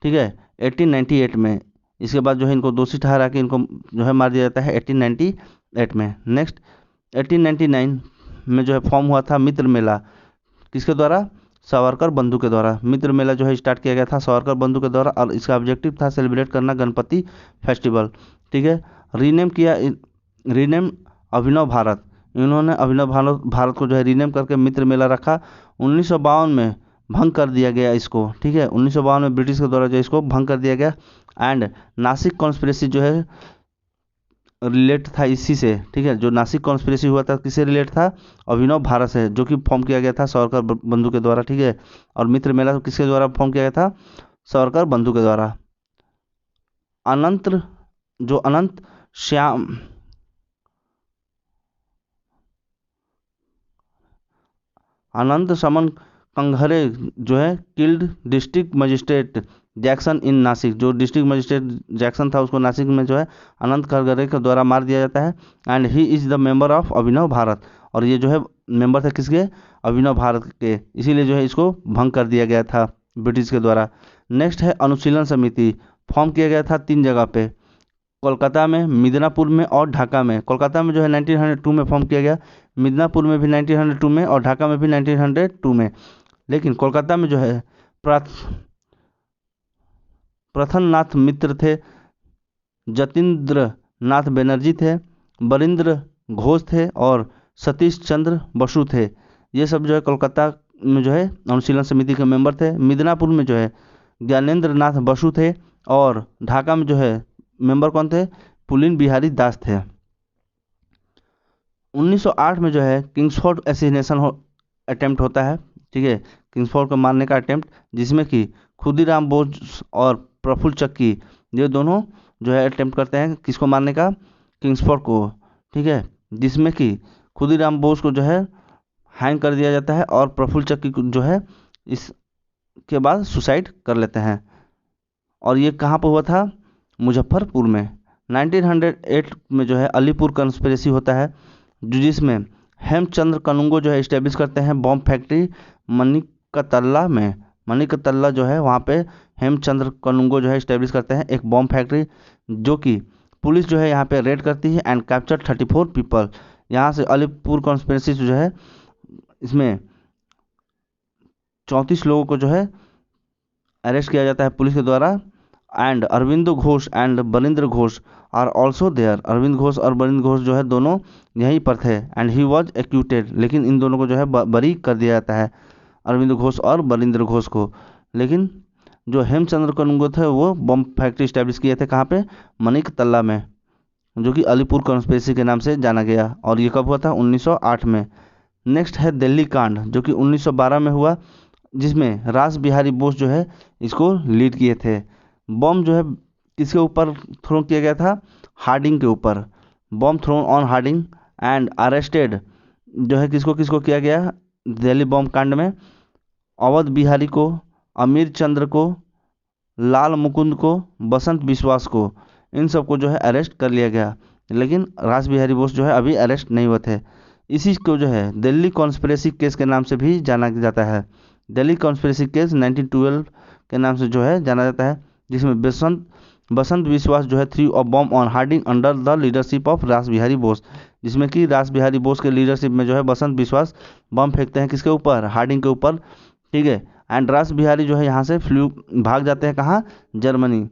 ठीक है, 1898 में। इसके बाद जो है इनको दोषी ठहरा के इनको जो है मार दिया जाता है 1898 में। नेक्स्ट 1899 में जो है फॉर्म हुआ था मित्र मेला, किसके द्वारा, सावरकर बंधु के द्वारा। मित्र मेला जो है स्टार्ट किया गया था सावरकर बंधु के द्वारा, और इसका ऑब्जेक्टिव था सेलिब्रेट करना गणपति फेस्टिवल, ठीक है। रीनेम किया, रीनेम अभिनव भारत, इन्होंने अभिनव भारत को जो है रीनेम करके मित्र मेला रखा। 1952 में भंग कर दिया गया इसको, ठीक है, 1952 में ब्रिटिश के द्वारा जो इसको भंग कर दिया गया। एंड नासिक कॉन्स्पिरेसी जो है रिलेट था इसी से, ठीक है, जो नासिक कॉन्स्पिरेसी हुआ था किससे रिलेट था, अभिनव भारत से, जो कि फॉर्म किया गया था सावरकर बंधु के द्वारा, ठीक है। और मित्र मेला किसके द्वारा फॉर्म किया गया था, सावरकर बंधु के द्वारा। अनंत श्याम अनंत समन कंघरे जो है किल्ड डिस्ट्रिक्ट मजिस्ट्रेट जैक्सन इन नासिक, जो डिस्ट्रिक्ट मजिस्ट्रेट जैक्सन था उसको नासिक में जो है अनंत कंघरे के द्वारा मार दिया जाता है। And he is the member of Abhinav Bharat, और ये जो है मेंबर थे किसके, अभिनव भारत के, इसीलिए जो है इसको भंग कर दिया गया था ब्रिटिश के द्वारा। नेक्स्ट है अनुशीलन समिति, फॉर्म किया गया था 3 जगह पे, कोलकाता में, मिदनापुर में और ढाका में। कोलकाता में जो है 1902 में फॉर्म किया गया, मिदनापुर में भी 1902 में और ढाका में भी 1902 में। लेकिन कोलकाता में जो है प्रथननाथ मित्र थे, जतीन्द्र नाथ बनर्जी थे, बरिंद्र घोष थे और सतीश चंद्र बसु थे। ये सब जो है कोलकाता में जो है अनुशीलन समिति के मेंबर थे। मिदनापुर में जो है ज्ञानेंद्र नाथ बसु थे, और ढाका में जो है मेंबर कौन थे, पुलिन बिहारी दास थे। 1908 में जो है किंग्सफोर्ड एसिनेशन अटेम्प्ट होता है, ठीक है, किंग्सफोर्ड को मारने का अटेम्प्ट, जिसमें कि खुदीराम बोस और प्रफुल्ल चक्की ये दोनों जो है अटेम्प्ट करते हैं किसको मारने का, किंग्सफोर्ड को, ठीक है, जिसमें कि खुदीराम बोस को जो है हैंग कर दिया जाता है और प्रफुल्ल चक्की को जो है इसके बाद सुसाइड कर लेते हैं। और ये कहाँ पर हुआ था, मुजफ्फरपुर में। 1908 में जो है अलीपुर कंस्पिरेसी होता है, जो जिसमें हेमचंद्र कनुंगो जो है इस्टेब्लिश करते हैं बॉम्ब फैक्ट्री मनिकतल्ला में। मनिकतल्ला जो है वहाँ पे हेमचंद्र कनुंगो जो है इस्टेब्लिश करते हैं एक बॉम्ब फैक्ट्री, जो कि पुलिस जो है यहाँ पे रेड करती है एंड कैप्चर 34 पीपल। यहाँ से अलीपुर कॉन्स्पिरेसी जो है इसमें 34 लोगों को जो है अरेस्ट किया जाता है पुलिस के द्वारा। And Aurobindo Ghosh and Barindra Ghosh are also there, Arvind Ghosh और बरिंद्र घोष जो है दोनों यहीं पर थे। एंड ही वॉज एक्यूटेड, लेकिन इन दोनों को जो है बरी कर दिया जाता है, अरविंद घोष और बरिंद्र घोष को। लेकिन जो हेमचंद्र कनुंगो थे वो बम फैक्ट्री स्टैब्लिश किए थे कहाँ पे, मनिकतल्ला में, जो कि अलीपुर कॉन्स्पिरेसी के नाम से जाना गया। और ये कब हुआ था, 1908 में। नेक्स्ट है दिल्ली कांड, जो कि 1912 में हुआ, जिसमें रास बिहारी बोस जो है इसको लीड किए थे। बम जो है किसके ऊपर थ्रो किया गया था, हार्डिंग के ऊपर, bomb thrown on Hardinge. And arrested जो है किसको किसको किया गया दिल्ली बम कांड में, अवध बिहारी को, अमीर चंद्र को, लाल मुकुंद को, बसंत बिश्वास को, इन सबको जो है अरेस्ट कर लिया गया। लेकिन रास बिहारी बोस जो है अभी अरेस्ट नहीं हुए थे। इसी को जो है दिल्ली कॉन्स्पिरेसी केस के नाम से भी जाना जाता है। दिल्ली कॉन्स्पिरेसी केस 1912 के नाम से जो है जाना जाता है, जिसमें बसंत विश्वास जो है threw a bomb on Hardinge under the leadership of Rash Behari Bose, जिसमें कि रास बिहारी बोस के लीडरशिप में जो है बसंत विश्वास बम फेंकते हैं किसके ऊपर, हार्डिंग के ऊपर, ठीक है। एंड रास बिहारी जो है यहाँ से भाग जाते हैं कहाँ, जर्मनी,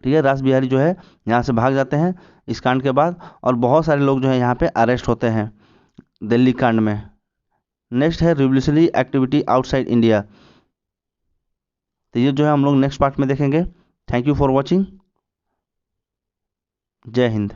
ठीक है, रास बिहारी जो है यहाँ से भाग जाते हैं इस कांड के बाद। और बहुत सारे लोग जो है यहाँ पे अरेस्ट होते हैं दिल्ली कांड में। नेक्स्ट है रिवोल्यूशनरी एक्टिविटी आउटसाइड इंडिया, तो ये जो है हम लोग नेक्स्ट पार्ट में देखेंगे। Thank you for watching. जय हिंद।